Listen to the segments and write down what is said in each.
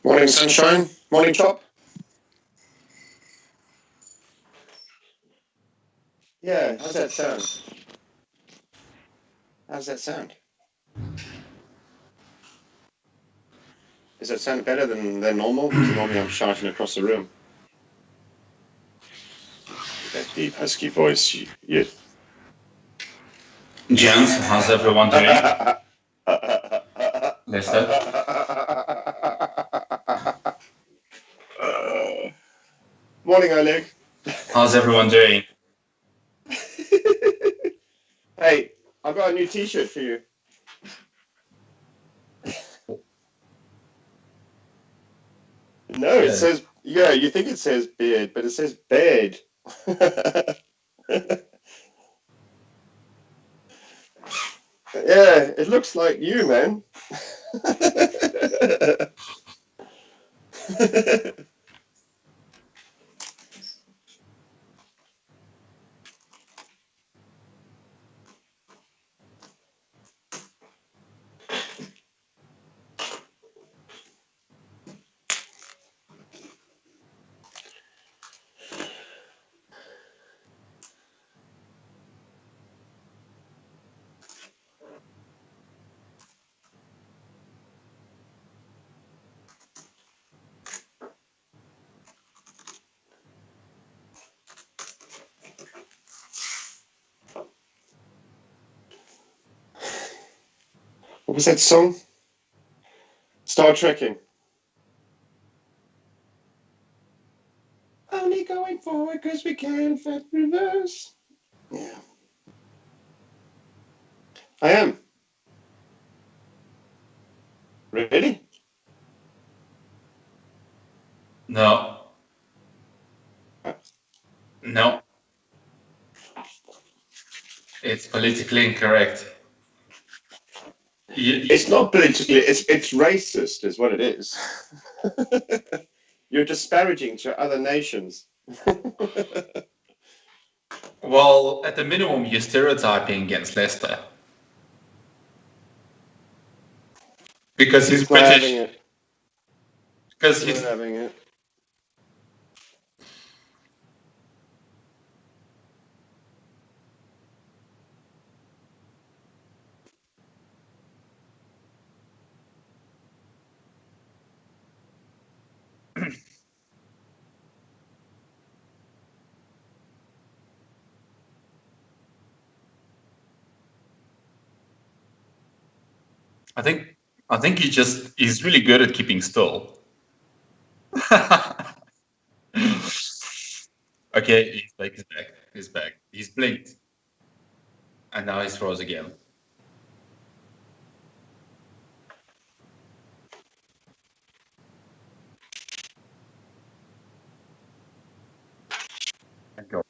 Morning, sunshine. Morning, Chop. Yeah, how's that sound? How's that sound? Does that sound better than normal? Because normally I'm shouting across the room. That deep, husky voice. You... Gents, how's everyone doing? Lester? Morning, Oleg. How's everyone doing? Hey, I've got a new T-shirt for you. No, it says, yeah, you think it says beard, but it says bed. Yeah, it looks like you, man. What was that song? Star Trekking. Only going forward because we can't fit reverse. Yeah. I am. Really? No. No. It's politically incorrect. It's not politically, it's racist is what it is. You're disparaging to other nations. Well, at the minimum, you're stereotyping against Lester. Because he's British. Because he's not having it. I think he's really good at keeping still. Okay, he's back. He's back. He's blinked. And now he's froze again. Thank God.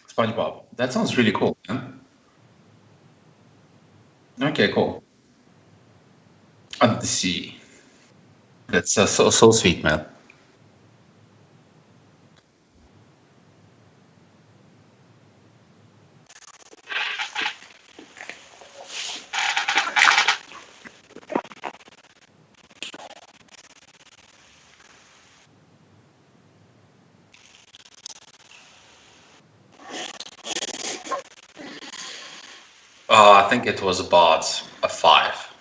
SpongeBob. That sounds really cool, man. Okay, cool. Let's see. That's so sweet, man. I think it was about a 5.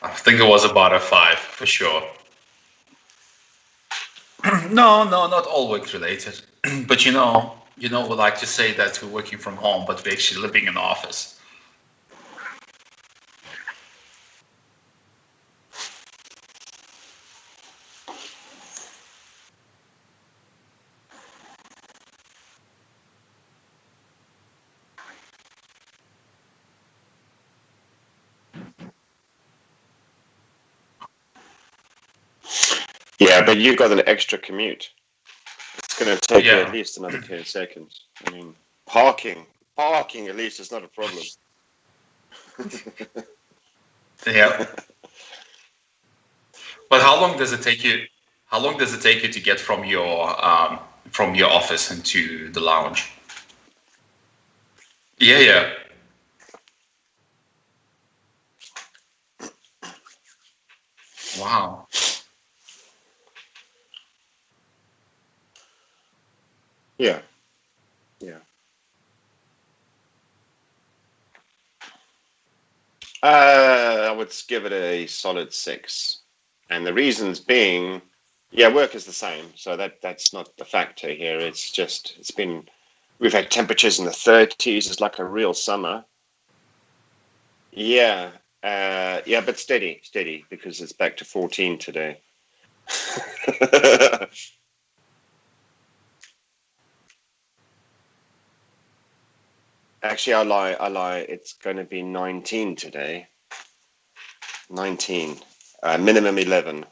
I think it was about a 5 for sure. No, not all work related. But we like to say that we're working from home, but we're actually living in the office. Yeah, but you've got an extra commute. It's going to take you at least another 10 seconds. I mean, parking at least is not a problem. Yeah. But how long does it take you? How long does it take you to get from your office into the lounge? Yeah, yeah. Wow. Yeah. Yeah. I would give it a solid 6. And the reasons being, yeah, work is the same. So that's not the factor here. It's just, we've had temperatures in the 30s. It's like a real summer. Yeah. Yeah, but steady, because it's back to 14 today. Actually, I lie. It's going to be 19 today. 19. Minimum 11.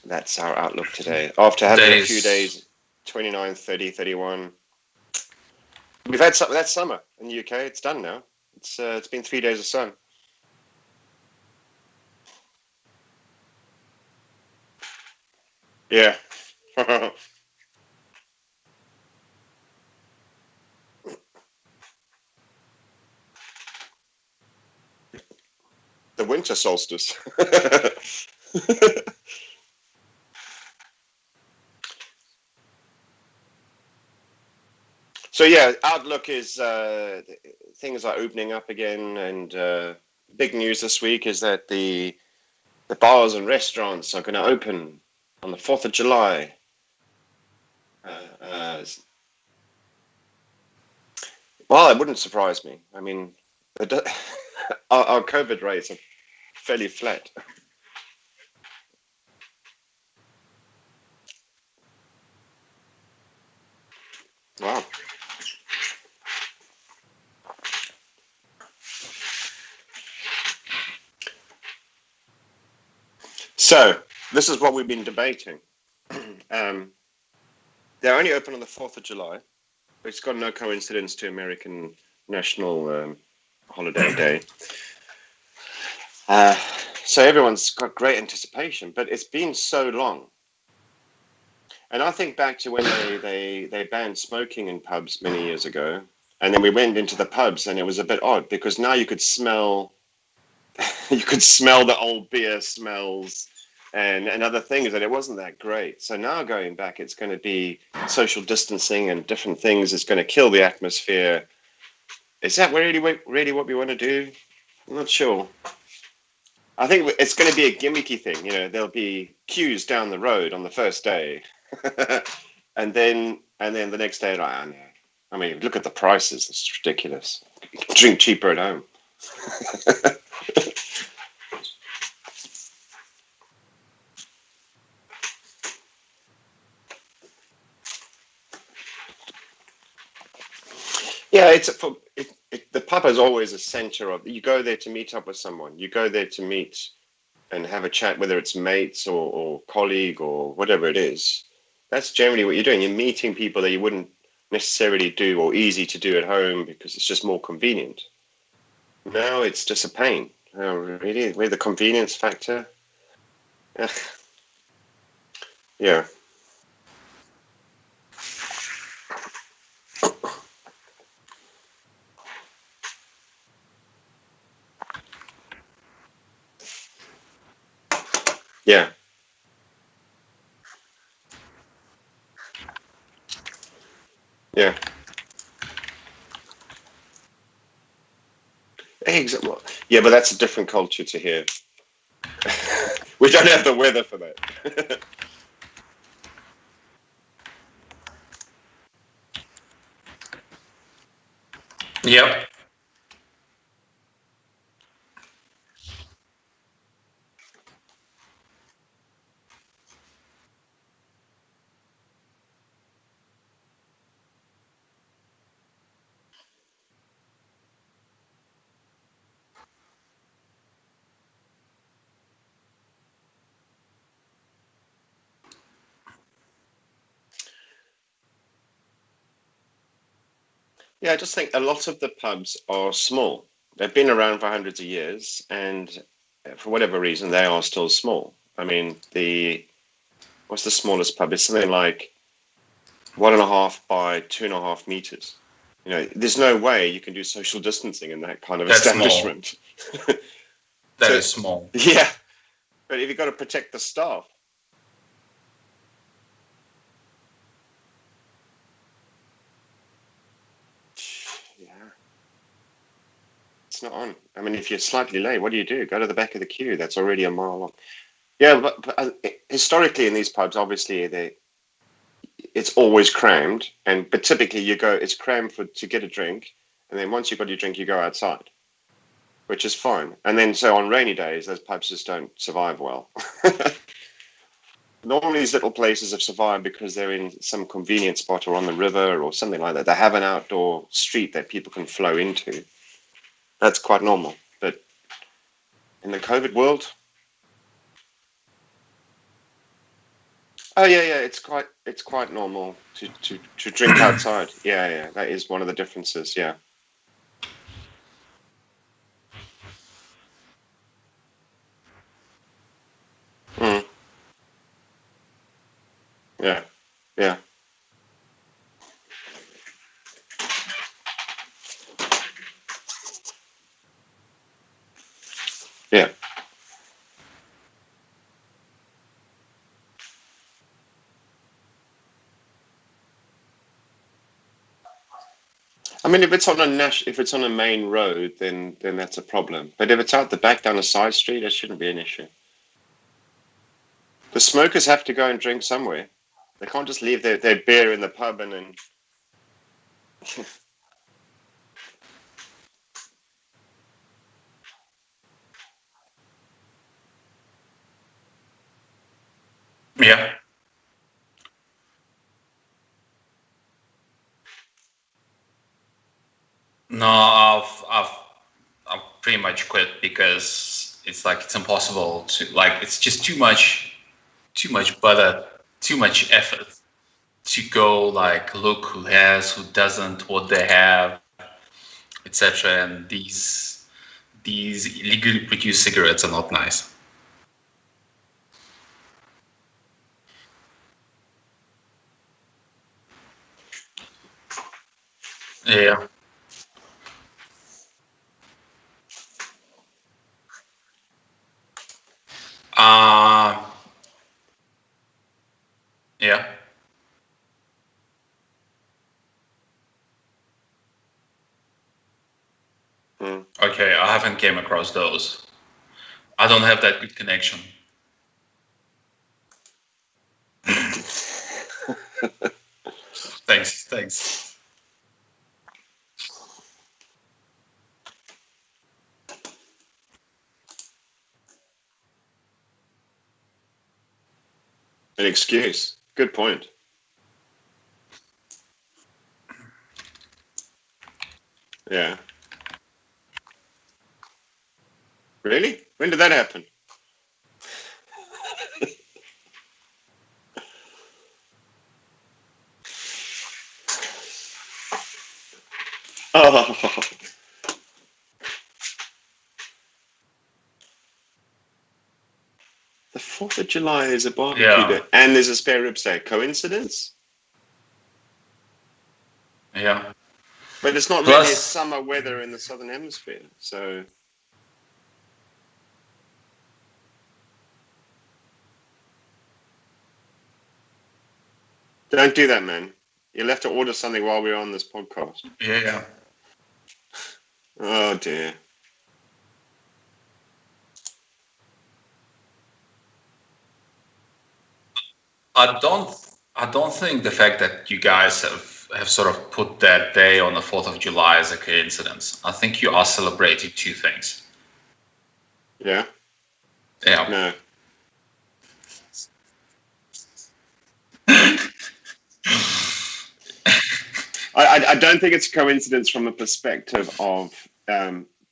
That's our outlook today. After having a few days, 29, 30, 31. We've had that summer in the UK. It's done now. It's been 3 days of sun. Yeah. The winter solstice. So yeah, outlook is things are opening up again, and big news this week is that the bars and restaurants are going to open on the 4th of July. Well, it wouldn't surprise me. I mean, our COVID rates are fairly flat. Wow. So this is what we've been debating. They're only open on the 4th of July. It's got no coincidence to American National Holiday Day. So everyone's got great anticipation, but it's been so long. And I think back to when they banned smoking in pubs many years ago. And then we went into the pubs and it was a bit odd because now you could smell the old beer smells and other things, and it wasn't that great. So now going back, it's going to be social distancing and different things. It's going to kill the atmosphere. Is that really what we want to do? I'm not sure. I think it's going to be a gimmicky thing. There'll be queues down the road on the first day, and then the next day, like, I know. I mean, look at the prices. It's ridiculous. Drink cheaper at home. Yeah, the pub is always a center of. You go there to meet up with someone. You go there to meet and have a chat, whether it's mates or colleague or whatever it is. That's generally what you're doing. You're meeting people that you wouldn't necessarily do or easy to do at home because it's just more convenient. Now it's just a pain. Oh, really? Where the convenience factor? Yeah. Yeah. Yeah. Well, yeah, but that's a different culture to here. We don't have the weather for that. Yep. Yeah, I just think a lot of the pubs are small. They've been around for hundreds of years, and for whatever reason, they are still small. I mean, what's the smallest pub? It's something like 1.5 by 2.5 meters. there's no way you can do social distancing in that kind of That's establishment. That is small. Yeah, but if you've got to protect the staff. Yeah. It's not on. I mean, if you're slightly late, what do? Go to the back of the queue. That's already a mile long. Yeah, but historically in these pubs, obviously, it's always crammed. But typically it's crammed to get a drink. And then once you've got your drink, you go outside, which is fine. And then so on rainy days, those pubs just don't survive well. Normally these little places have survived because they're in some convenient spot or on the river or something like that. They have an outdoor street that people can flow into. That's quite normal. But in the COVID world, oh yeah, it's quite normal to drink outside. Yeah, that is one of the differences. Yeah. Mm. Yeah. Yeah. Yeah. I mean, if it's on a main road, then that's a problem. But if it's out the back down a side street, it shouldn't be an issue. The smokers have to go and drink somewhere. They can't just leave their beer in the pub and then. Yeah. No, I've pretty much quit because it's impossible to it's just too much butter, too much effort to go look who has, who doesn't, what they have, etc. And these illegally produced cigarettes are not nice. Yeah. Uh, yeah. Mm. Okay, I haven't came across those. I don't have that good connection. Thanks. An excuse. Good point. Yeah. Really? When did that happen? Oh. The 4th of July is a barbecue day, and there's a spare ribs day. Coincidence? Yeah. But it's not really summer weather in the southern hemisphere, so. Don't do that, man. You'll have to order something while we're on this podcast. Yeah. Oh dear. I don't think the fact that you guys have sort of put that day on the 4th of July is a coincidence. I think you are celebrating two things. Yeah? Yeah. No. I don't think it's a coincidence from a perspective of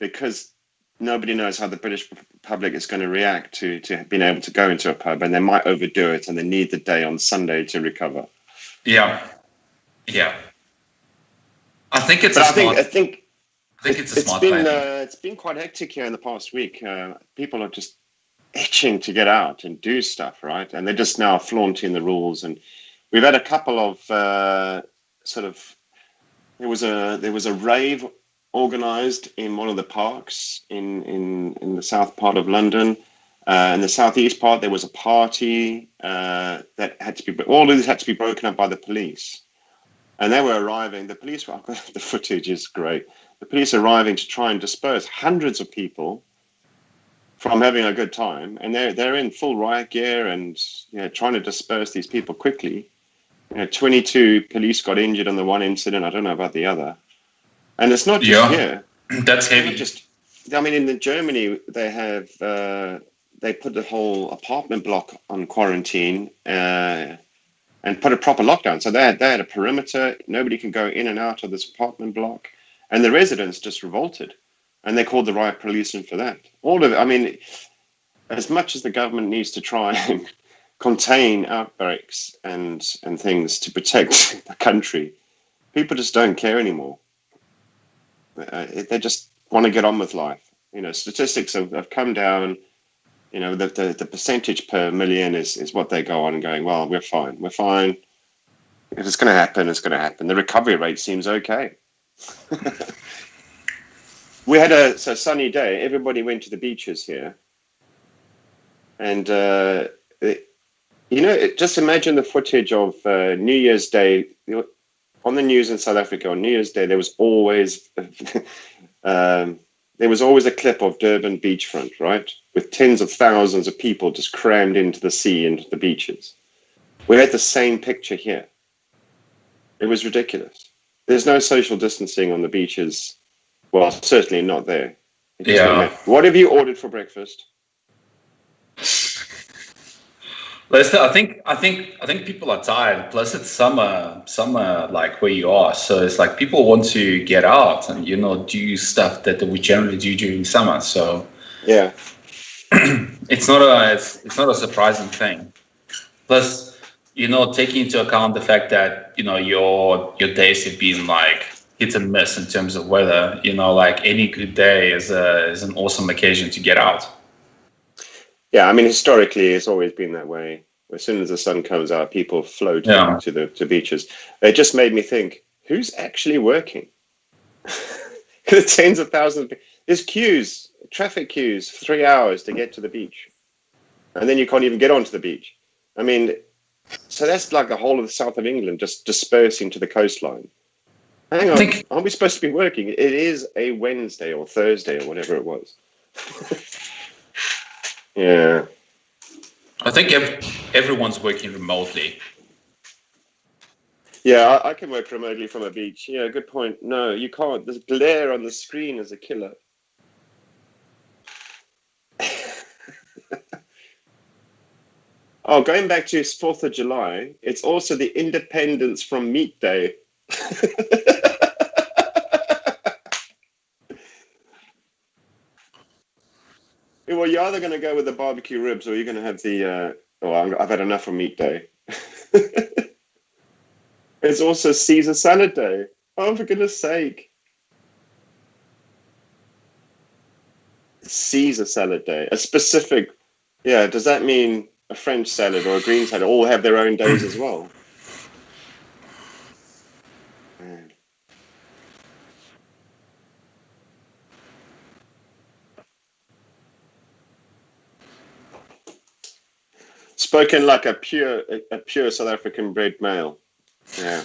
because nobody knows how the British public is going to react to being able to go into a pub, and they might overdo it and they need the day on Sunday to recover. Yeah. I think it's it's been quite hectic here in the past week. People are just itching to get out and do stuff, right? And they're just now flaunting the rules. And we've had a couple of sort of there was a rave organised in one of the parks in the south part of London. In the southeast part, there was a party that had to be. All of this had to be broken up by the police, and they were arriving. The police were. The footage is great. The police arriving to try and disperse hundreds of people from having a good time, and they're in full riot gear and trying to disperse these people quickly. 22 police got injured on the one incident. I don't know about the other. And it's not just here. That's heavy. In Germany, they have they put the whole apartment block on quarantine and put a proper lockdown. So they had a perimeter. Nobody can go in and out of this apartment block. And the residents just revolted. And they called the riot police in for that. All of it. As much as the government needs to try and contain outbreaks and things to protect the country, people just don't care anymore. They just want to get on with life. Statistics have come down. The percentage per million is what they go on and going, well, we're fine. If it's going to happen, it's going to happen. The recovery rate seems okay. We had a sunny day. Everybody went to the beaches here. And, just imagine the footage of New Year's Day. On the news in South Africa on New Year's Day, there was always a clip of Durban beachfront, right, with tens of thousands of people just crammed into the sea, into the beaches. We had the same picture here. It was ridiculous. There's no social distancing on the beaches. Well, certainly not there. What have you ordered for breakfast? Lester, I think people are tired. Plus, it's summer, like where you are. So it's like people want to get out and do stuff that we generally do during summer. So yeah, it's not a surprising thing. Plus, taking into account the fact that your days have been like hit and miss in terms of weather. Like any good day is an awesome occasion to get out. Yeah, historically, it's always been that way. As soon as the sun comes out, people flow to beaches. It just made me think, who's actually working? The tens of thousands of people. There's traffic queues for 3 hours to get to the beach. And then you can't even get onto the beach. So that's like the whole of the south of England just dispersing to the coastline. Hang on, aren't we supposed to be working? It is a Wednesday or Thursday or whatever it was. Yeah. I think everyone's working remotely. Yeah, I can work remotely from a beach. Yeah, good point. No, you can't. The glare on the screen is a killer. Oh, going back to 4th of July, it's also the Independence from Meat Day. Well, you're either going to go with the barbecue ribs or you're going to have the, I've had enough of Meat Day. It's also Caesar Salad Day. Oh, for goodness sake. Caesar Salad Day. A specific, does that mean a French salad or a green salad all have their own days as well? Spoken like a pure South African bred male. Yeah.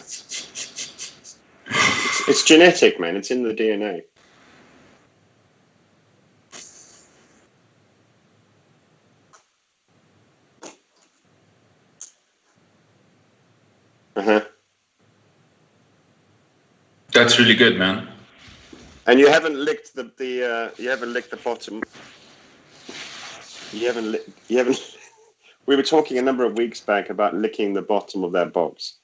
It's genetic, man. It's in the DNA. That's really good, man. And you haven't licked the bottom. You haven't. We were talking a number of weeks back about licking the bottom of that box.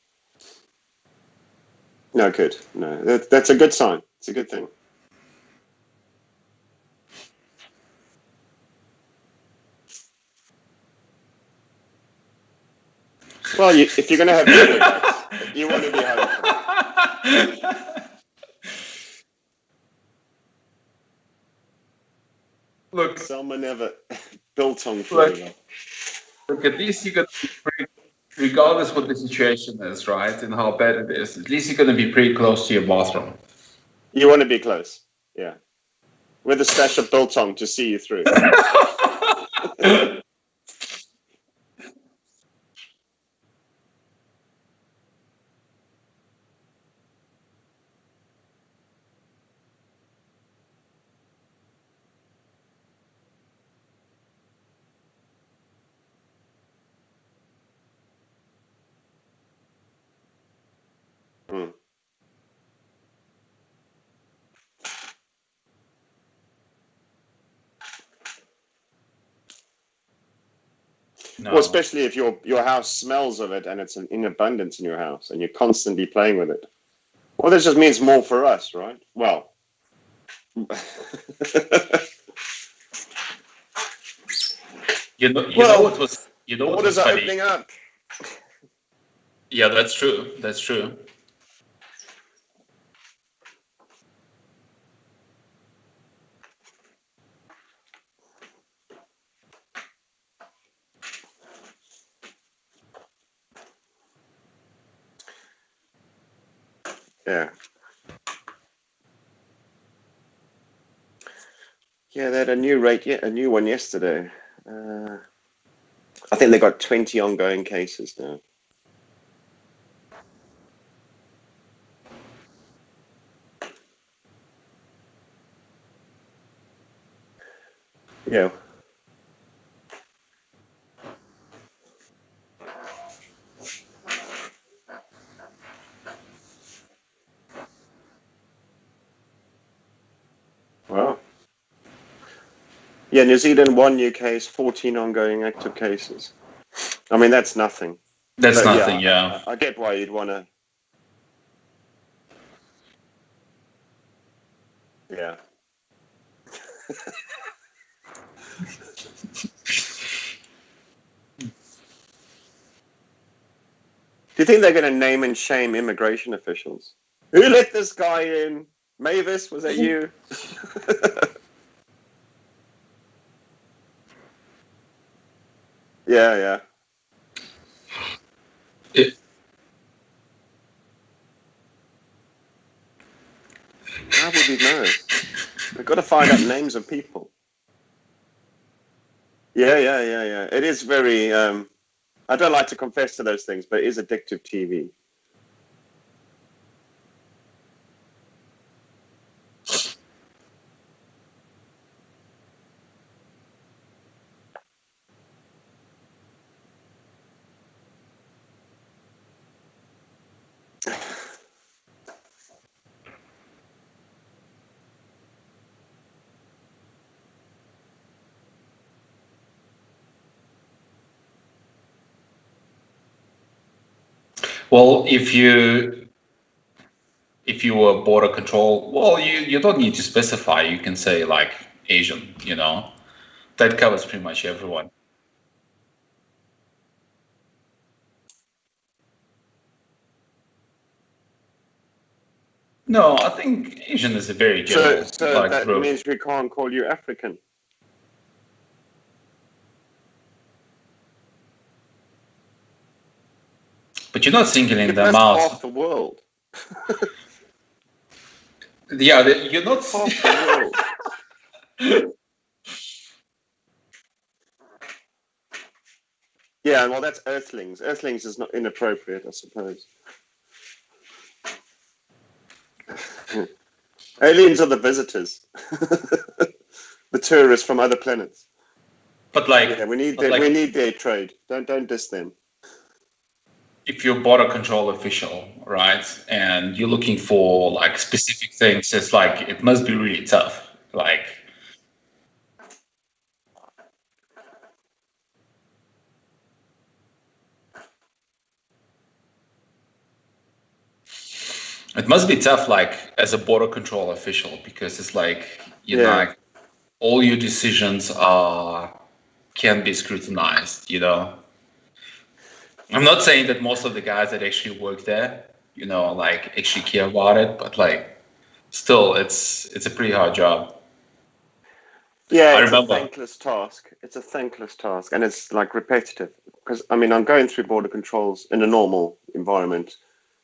No, good. No, that's a good sign. It's a good thing. Well, if you're going to have dinner, you want to be home. Look, salmonella biltong flavor. Look, at least you got regardless what the situation is, right, and how bad it is, at least you're going to be pretty close to your bathroom. You want to be close, yeah, with a stash of biltong to see you through. Mm. No. Well, especially if your house smells of it and it's in abundance in your house and you're constantly playing with it. Well, this just means more for us, right? Well, you know what was borders are funny? opening up. Yeah, that's true. That's true. Yeah. Yeah, they had a new one yesterday. I think they got 20 ongoing cases now. Yeah. Wow. Yeah, New Zealand, 1 new case, 14 ongoing active cases. I mean, that's nothing. That's But nothing, yeah. I get why you'd want to. Yeah. Do you think they're going to name and shame immigration officials? Who let this guy in? Mavis, was that you? Yeah. How would we know? We've got to find out names of people. Yeah. It is very. I don't like to confess to those things, but it is addictive TV. Well, if you were border control, well, you don't need to specify. You can say like Asian, that covers pretty much everyone. No, I think Asian is a very general So that group. means we can't call you African. But you're not singling them That's out. half the world. Yeah, you're not half the world. Yeah, well, that's Earthlings. Earthlings is not inappropriate, I suppose. Aliens are the visitors, the tourists from other planets. But like, yeah, we need their trade. Don't diss them. If you're a border control official, right, and you're looking for like specific things, it's like it must be really tough. Like, it must be tough, like as a border control official, because it's like all your decisions can be scrutinized. I'm not saying that most of the guys that actually work there, like actually care about it, but like still, it's a pretty hard job. Yeah, I it's a remember. thankless task. It's a thankless task, and it's like repetitive. Because I mean, I'm going through border controls in a normal environment.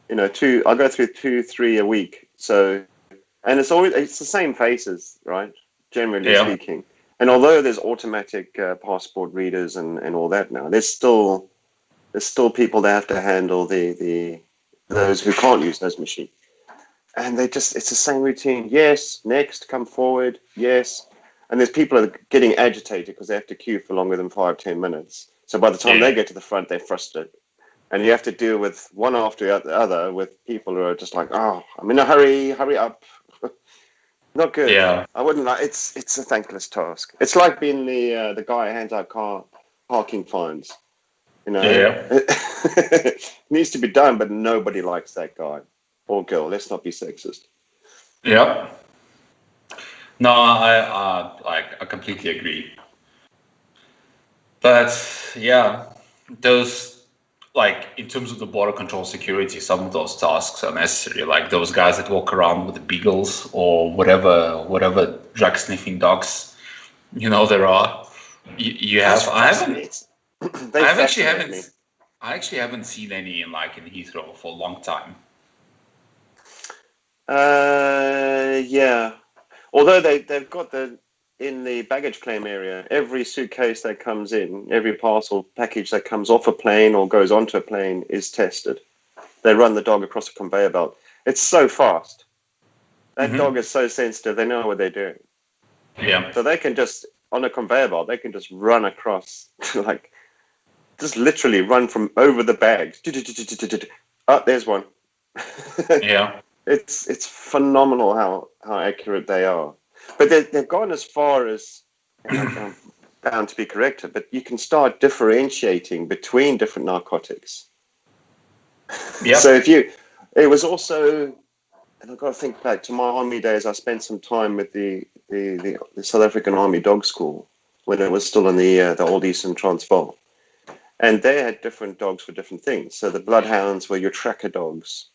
You know, I go through 2, 3 a week. So, and it's the same faces, right? Generally Yeah, speaking. And although there's automatic passport readers and all that now, there's still people that have to handle those who can't use those machines. And it's the same routine. Yes, next, come forward. Yes. And there's people that are getting agitated because they have to queue for longer than 5, 10 minutes. So by the time yeah, they get to the front, they're frustrated. And you have to deal with one after the other with people who are just like, oh, I'm in a hurry up. Not good. yeah, I wouldn't like. It's a thankless task. It's like being the guy who hands out car parking fines. You know, yeah, it needs to be done, but nobody likes that guy or girl. Let's not be sexist. yeah. No, I completely agree. But yeah, those, like, in terms of the border control security, some of those tasks are necessary. Like those guys that walk around with the beagles or whatever drug sniffing dogs, there are. You That's have. fascinating. They I've actually fascinate haven't. me. I actually haven't seen any in Heathrow for a long time. Yeah. Although they've got in the baggage claim area, every suitcase that comes in, every parcel package that comes off a plane or goes onto a plane is tested. They run the dog across a conveyor belt. It's so fast. That Hmm. dog is so sensitive. They know what they're doing. Yeah, So they can just, on a conveyor belt, they can just run across, like, just literally run from over the bags. Oh, there's one. yeah, It's phenomenal how accurate they are. But they've gone as far as, and I'm bound to be corrected, but you can start differentiating between different narcotics. yeah, So it was also, and I've got to think back to my army days. I spent some time with the South African Army Dog School when it was still in the old Eastern Transvaal, and they had different dogs for different things. So the bloodhounds were your tracker dogs,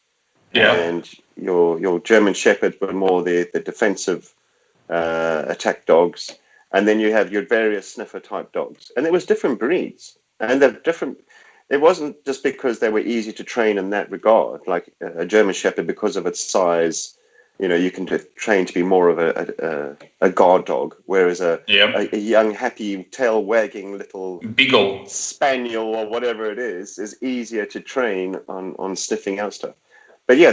yeah, and your German Shepherds were more the defensive attack dogs, and then you have your various sniffer type dogs, and it was different breeds, and they're different. It wasn't just because they were easy to train in that regard, like a German Shepherd, because of its size. You can train to be more of a guard dog, whereas yeah. a young, happy, tail wagging little Beagle. spaniel or whatever it is easier to train on sniffing out stuff. But yeah,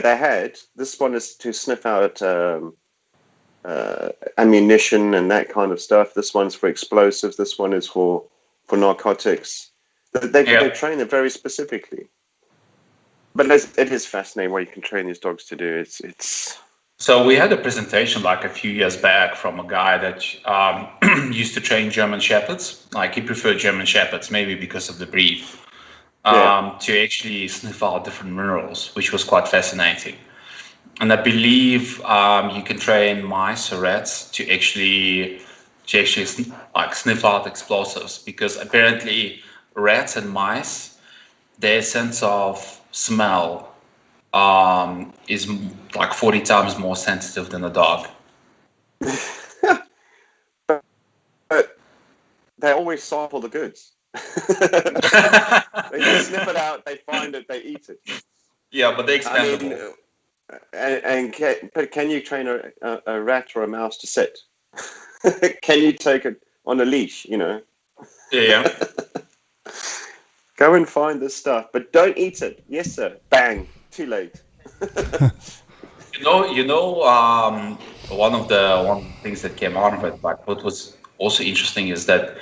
this one is to sniff out ammunition and that kind of stuff. This one's for explosives. This one is for narcotics. They Yeah. train it very specifically. But it is fascinating what you can train these dogs to do. It's So we had a presentation like a few years back from a guy that used to train German Shepherds. Like he preferred German Shepherds, maybe because of the breed, yeah. to actually sniff out different minerals, which was quite fascinating. And I believe you can train mice or rats to actually sniff out explosives, because apparently rats and mice, their sense of smell is like 40 times more sensitive than a dog. But they always sample the goods. They just sniff it out, they find it, they eat it. Yeah, but they're I mean, expendable. but can you train a rat or a mouse to sit? Can you take it on a leash? Yeah. Go and find this stuff, but don't eat it. Yes, sir. Bang. Too late. One of the things that came out of it, like what was also interesting, is that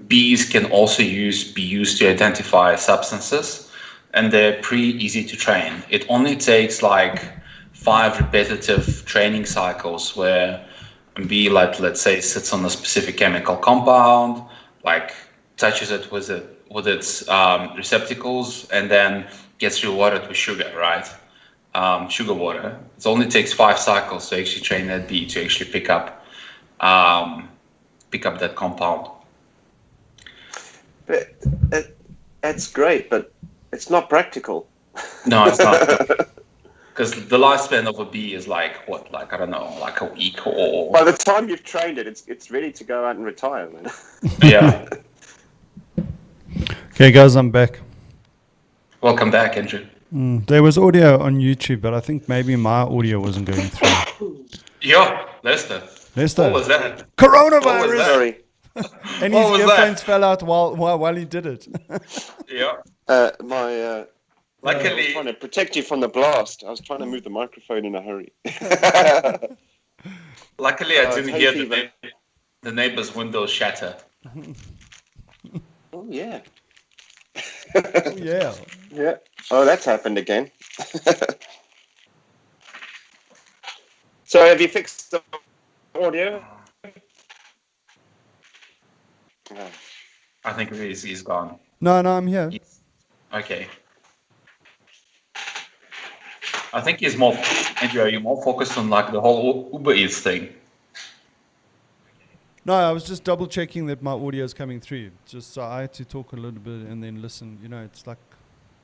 bees can also be used to identify substances, and they're pretty easy to train. It only takes like 5 repetitive training cycles where a bee, like let's say, sits on a specific chemical compound, like touches it with its receptacles, and then gets rewarded with sugar, right? Sugar water. It only takes 5 cycles to actually train that bee to actually um, pick up that compound. But it's great, but it's not practical. No, it's not. Because the lifespan of a bee is like what, like I don't know, like a week or. By the time you've trained it, it's ready to go out and retire, man. Yeah. Okay, guys, I'm back. Welcome back, Andrew. There was audio on YouTube, but I think maybe my audio wasn't going through. Yeah, Lester. Lester. What was that? Coronavirus! What was that? Sorry. And What his was earphones that? fell out while he did it. Yeah. I Luckily, was trying to protect you from the blast. I was trying to move the microphone in a hurry. luckily, I Oh, didn't it's hear hay fever. the neighbor's window shatter. Oh, yeah. Yeah. Yeah. Oh, that's happened again. So have you fixed the audio? Oh. I think he's gone. No, I'm here. Okay. I think he's more, Andrew, are you more focused on like the whole Uber Eats thing? No, I was just double checking that my audio is coming through. Just so I had to talk a little bit and then listen. You know, it's like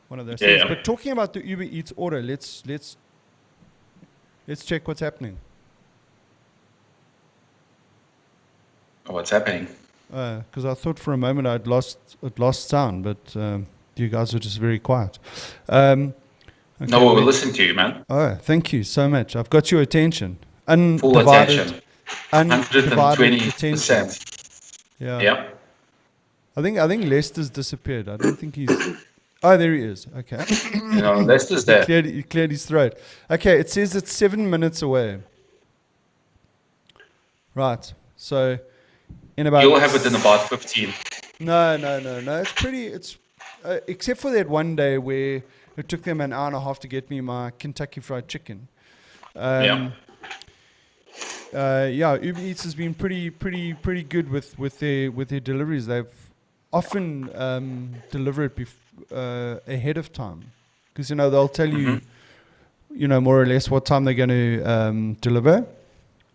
one of those things. Yeah. But talking about the Uber Eats order, let's check what's happening. What's happening? Because I thought for a moment I'd lost sound, but you guys were just very quiet. Okay, No, we'll listen to you, man. Oh, thank you so much. I've got your attention. Full attention. Undivided attention. 120%. Yeah. Yeah. I think Lester's disappeared. I don't think he's. Oh, there he is. Okay. You know, Lester's there. He cleared his throat. Okay, it says it's 7 minutes away. Right. So, in about. You'll have it in about 15. No. It's pretty. It's except for that one day where it took them an hour and a half to get me my Kentucky Fried Chicken. Yeah. Uber Eats has been pretty good with their deliveries. They've often deliver it ahead of time, because they'll tell you, more or less what time they're going to deliver,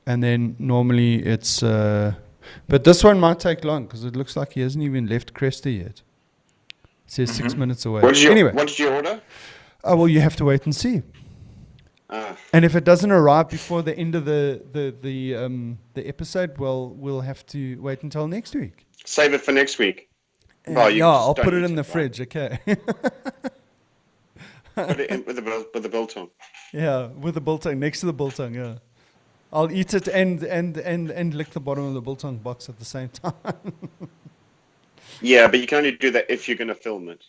and then normally it's. But this one might take long because it looks like he hasn't even left Cresta yet. It says 6 minutes away. What did you order? Oh well, you have to wait and see. And if it doesn't arrive before the end of the episode, well, we'll have to wait until next week. Save it for next week. I'll put it in the fridge. Okay. Put it in with the biltong. Yeah, with the biltong, next to the biltong. Yeah, I'll eat it and lick the bottom of the biltong box at the same time. Yeah, but you can only do that if you're going to film it.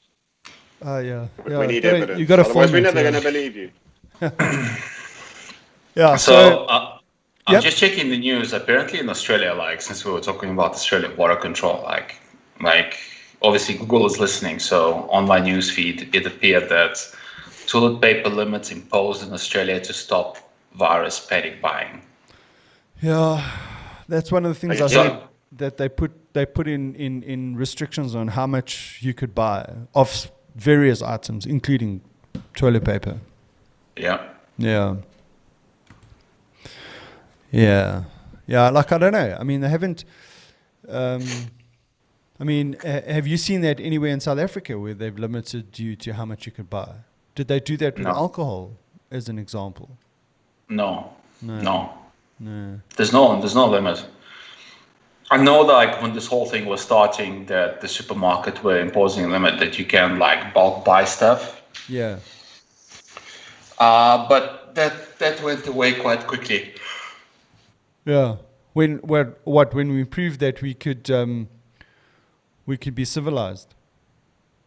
Yeah. We need evidence. You got to film Otherwise, it. we're never going to believe you. Yeah. So I'm Yep. just checking the news. Apparently in Australia, like since we were talking about Australian border control, like obviously Google is listening. So online news feed, it appeared that toilet paper limits imposed in Australia to stop virus panic buying. Yeah, that's one of the things I Yeah. heard, that they put in restrictions on how much you could buy of various items, including toilet paper. Yeah. Yeah. Like, I don't know. I mean, they haven't. Have you seen that anywhere in South Africa where they've limited you to how much you could buy? Did they do that with No. alcohol, as an example? No. No. There's no limit. I know that like when this whole thing was starting, that the supermarket were imposing a limit that you can like bulk buy stuff. Yeah. But that went away quite quickly. Yeah. When we proved that we could be civilized.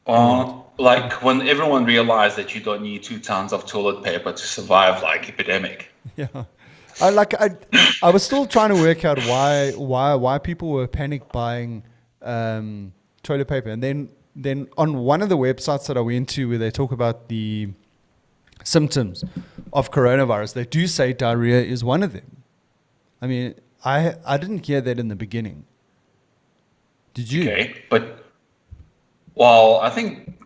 Like when everyone realized that you don't need 2 tons of toilet paper to survive like epidemic. Yeah. I was still trying to work out why people were panic buying toilet paper, and then on one of the websites that I went to where they talk about the symptoms of coronavirus, they do say diarrhea is one of them. I mean, I didn't hear that in the beginning. Did you? Okay, but well, I think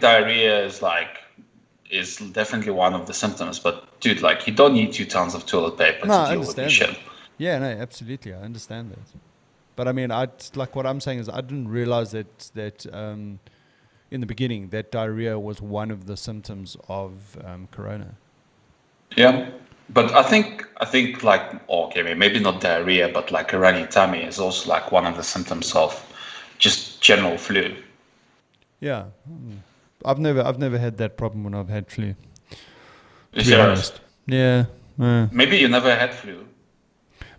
diarrhea is definitely one of the symptoms. But dude, like you don't need 2 tons of toilet paper No, to I deal with understand this that. shit. Yeah, no, absolutely, I understand that. But I mean, what I'm saying is I didn't realize that in the beginning that diarrhea was one of the symptoms of corona. Yeah, but I think like okay, maybe not diarrhea, but like a runny tummy is also like one of the symptoms of just general flu. Yeah. I've never had that problem when I've had flu, You to be serious? honest. Yeah. Maybe you never had flu.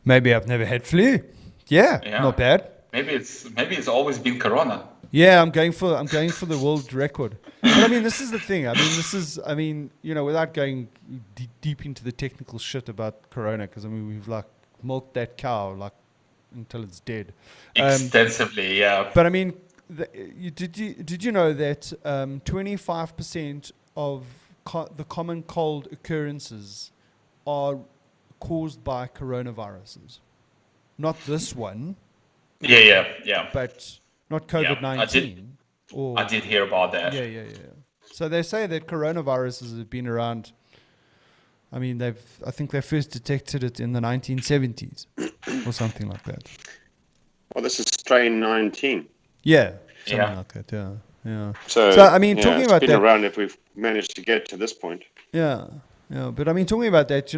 Maybe I've never had flu. Yeah, Yeah. not bad. Maybe it's always been Corona. Yeah, I'm going for the world record. But I mean, this is the thing. I mean, without going deep into the technical shit about Corona, because I mean, we've like milked that cow like until it's dead. Extensively, yeah. But I mean, did you know that 25% of the common cold occurrences are caused by coronaviruses? Not this one, Yeah. but not Yeah. COVID I did 19 I or did hear about that. yeah. So they say that coronaviruses have been around. I mean, I think they first detected it in the 1970s or something like that. Well, this is strain 19. Yeah, something Yeah. like that. Yeah. So So, I mean, yeah, talking it's about been that. around if we've managed to get to this point. Yeah. But I mean, talking about that,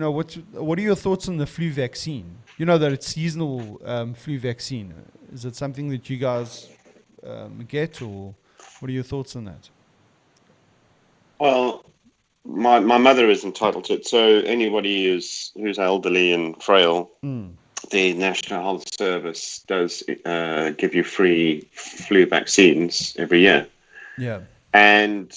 what are your thoughts on the flu vaccine? You know that it's seasonal flu vaccine. Is it something that you guys get, or what are your thoughts on that? Well, my mother is entitled to it. So anybody who's elderly and frail, the National Health Service does give you free flu vaccines every year. Yeah. And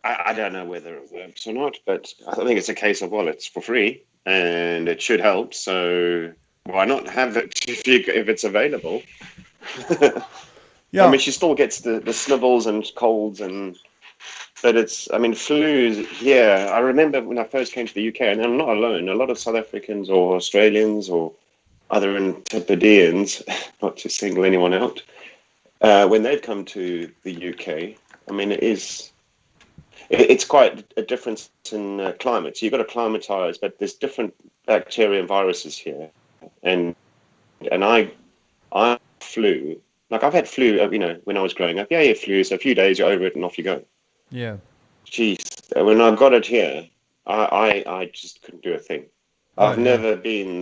I don't know whether it works or not, but I think it's a case of, well, it's for free and it should help. So why not have it if it's available? I Yeah. mean, she still gets the snivels and colds but I mean, flu here. I remember when I first came to the UK, and I'm not alone. A lot of South Africans or Australians or other Antipodeans, not to single anyone out, when they've come to the UK, I mean, it's quite a difference in climate. So you've got to climatize, but there's different bacteria and viruses here, and I flu. Like I've had flu, when I was growing up. Yeah, flu. So a few days, you're over it, and off you go. Yeah. Jeez, when I got it here, I just couldn't do a thing. Oh I've yeah. never been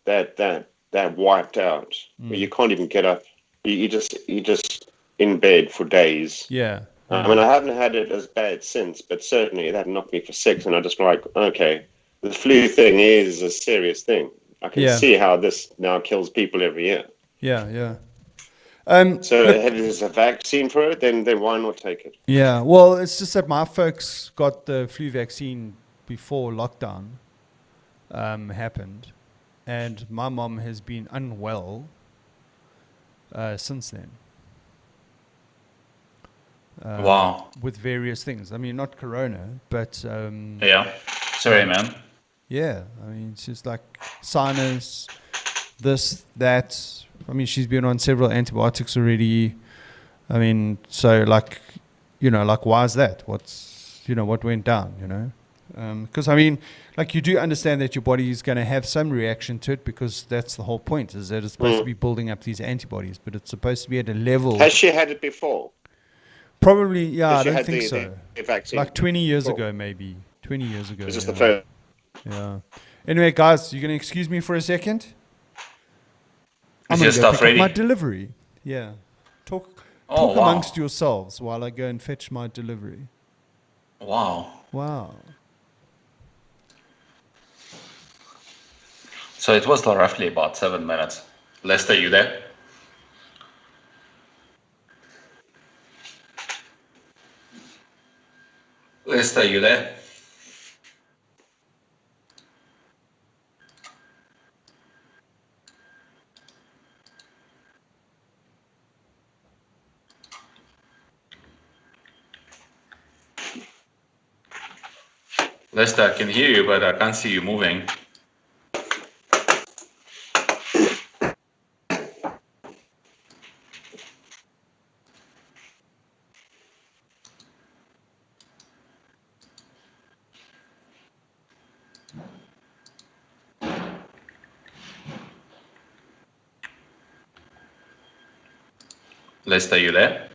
that wiped out where you can't even get up. You just in bed for days. Yeah. I Yeah. mean, I haven't had it as bad since, but certainly that knocked me for six, and I just like, okay, the flu thing is a serious thing. I can Yeah. see how this now kills people every year. Yeah. So if Look. there's a vaccine for it, then why not take it? Yeah. Well, it's just that my folks got the flu vaccine before lockdown happened, and my mom has been unwell since then. Wow. With various things. I mean, not corona, but Yeah. Sorry, man. yeah. I mean, it's just like sinus, this, that. I mean, she's been on several antibiotics already. I mean, so like, like why is that? What went down? Because I mean, like you do understand that your body is going to have some reaction to it because that's the whole point, is that it's supposed to be building up these antibodies, but it's supposed to be at a level. Has she had it before? Probably, yeah. Has I she don't had think the so. vaccine? Like 20 years before? ago, maybe. 20 years ago. Is this Yeah. the first? Yeah. Anyway, guys, you going to excuse me for a second? I'm Is going your to go stuff pick up my ready? delivery. Yeah. Talk Oh, wow. amongst yourselves while I go and fetch my delivery. Wow. Wow. So it was roughly about 7 minutes. Lester, you there? Lester, you there? Lester, I can hear you, but I can't see you moving. Lester, you there?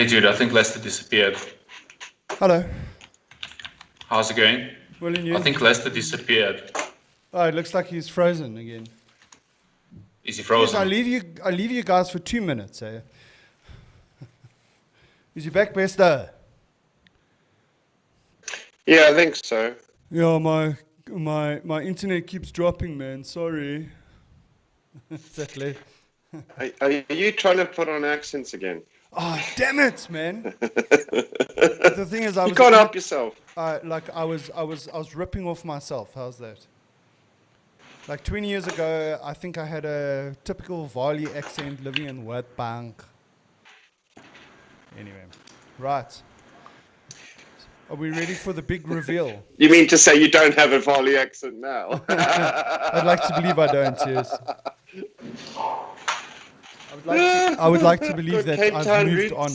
Hey, dude, I think Lester disappeared. Hello. How's it going? Well, and you? I think Lester disappeared. Oh, it looks like he's frozen again. Is he Yes, frozen? I leave you guys for 2 minutes, eh? Is he back, Bester? Yeah, I think so. Yeah, my internet keeps dropping, man. Sorry. Exactly. Are you trying to put on accents again? Oh, damn it, man. The thing is, You can't help yourself. I was ripping off myself. How's that? Like 20 years ago, I think I had a typical Varley accent living in Witbank. Anyway, right. Are we ready for the big reveal? You mean to say you don't have a Varley accent now? I'd like to believe I don't, yes. I would like to believe that Cape I've Town moved roots. on.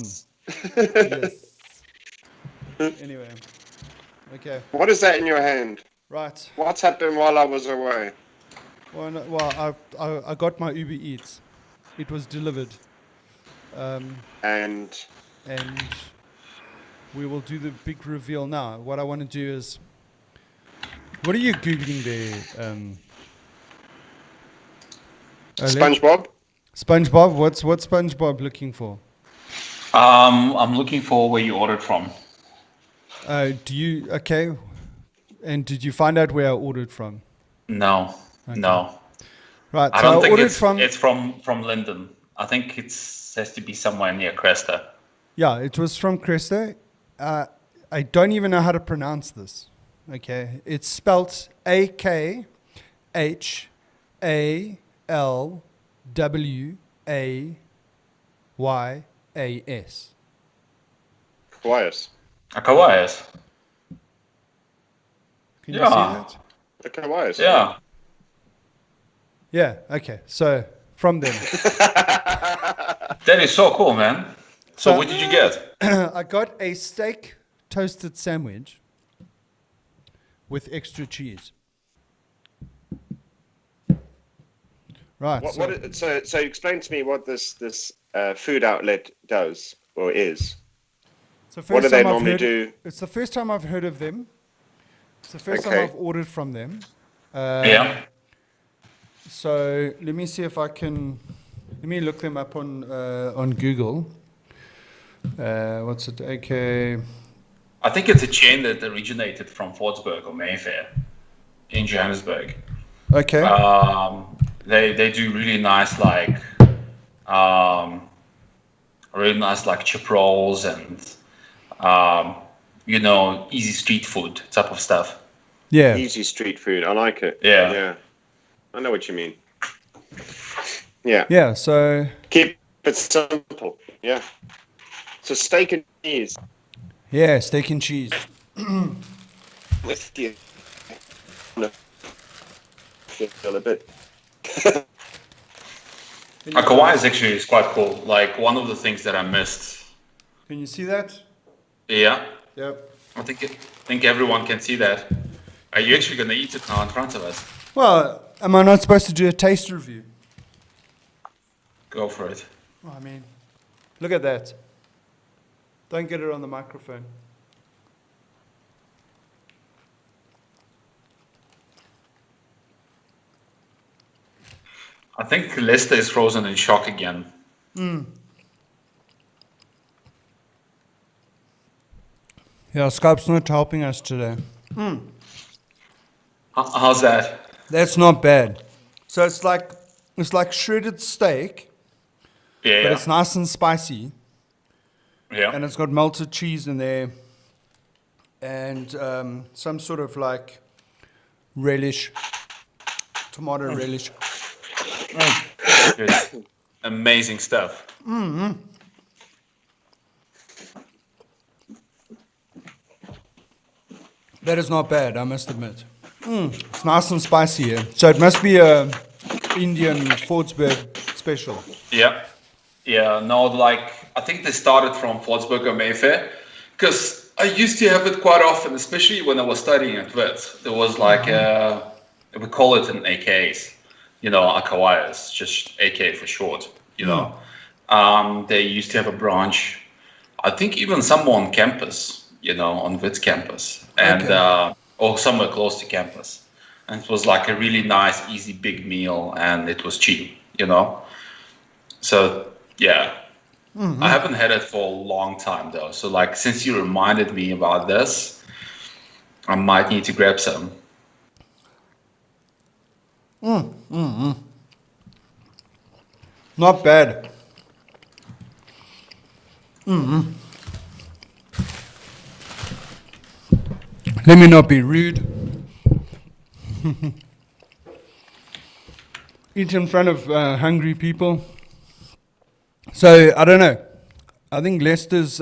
Yes. Anyway. Okay. What is that in your hand? Right. What's happened while I was away? Well, no, well, I got my Uber Eats. It was delivered. And we will do the big reveal now. What I want to do is, what are you Googling there? SpongeBob? SpongeBob? What's SpongeBob looking for? I'm looking for where you ordered from. Okay. And did you find out where I ordered from? No, Okay. no. Right, I so don't I think ordered it's from Linden. I think it has to be somewhere near Cresta. Yeah, it was from Cresta. I don't even know how to pronounce this. Okay, it's spelt AKHALWAYS. Kawaiis. Kawaiis. Can you Yeah. see that? The Kawaiis. Yeah. Yeah. Okay. So from them, That is so cool, man. So So- what did you get? I got a steak toasted sandwich with extra cheese. Right. So explain to me what this food outlet does or is. So What do first they time I've normally heard- do? It's the first time I've heard of them. It's the first time Okay. I've ordered from them. Yeah. So let me see if I can. Let me look them up on Google. What's it? Okay. I think it's a chain that originated from Fordsburg or Mayfair in Johannesburg. Okay. They do really nice chip rolls and easy street food type of stuff. Yeah. Easy street food. I like it. Yeah. Yeah. I know what you mean. Yeah. Yeah. So Keep it simple. Yeah. So steak and cheese yeah, steak and cheese. with you. Feel a bit. Kawaiis actually is quite cool. Like one of the things that I missed. Can you see that? Yeah. Yep. I think everyone can see that. Are you actually gonna eat it now in front of us? Well, am I not supposed to do a taste review? Go for it. Oh, I mean, look at that. Don't get it on the microphone. I think Lester is frozen in shock again. Yeah, Skype's not helping us today. How's that? That's not bad. So it's like shredded steak, Yeah. but it's nice and spicy, yeah. and it's got melted cheese in there, and some sort of like relish, tomato relish. Good. Amazing stuff. That is not bad, I must admit. It's nice and spicy here. So it must be a Indian Fordsburg special. Yeah. Yeah. No, I think they started from Fordsburg or Mayfair because I used to have it quite often, especially when I was studying at Wits. There was we call it an AKs, a Kawaiis, just AK for short, They used to have a branch. I think even some on campus, on Wits campus, and or somewhere close to campus. And it was like a really nice, easy, big meal, and it was cheap. So yeah, I haven't had it for a long time though. So like, since you reminded me about this, I might need to grab some. Not bad. Let me not be rude. Eat in front of hungry people. So, I don't know. I think Leicester's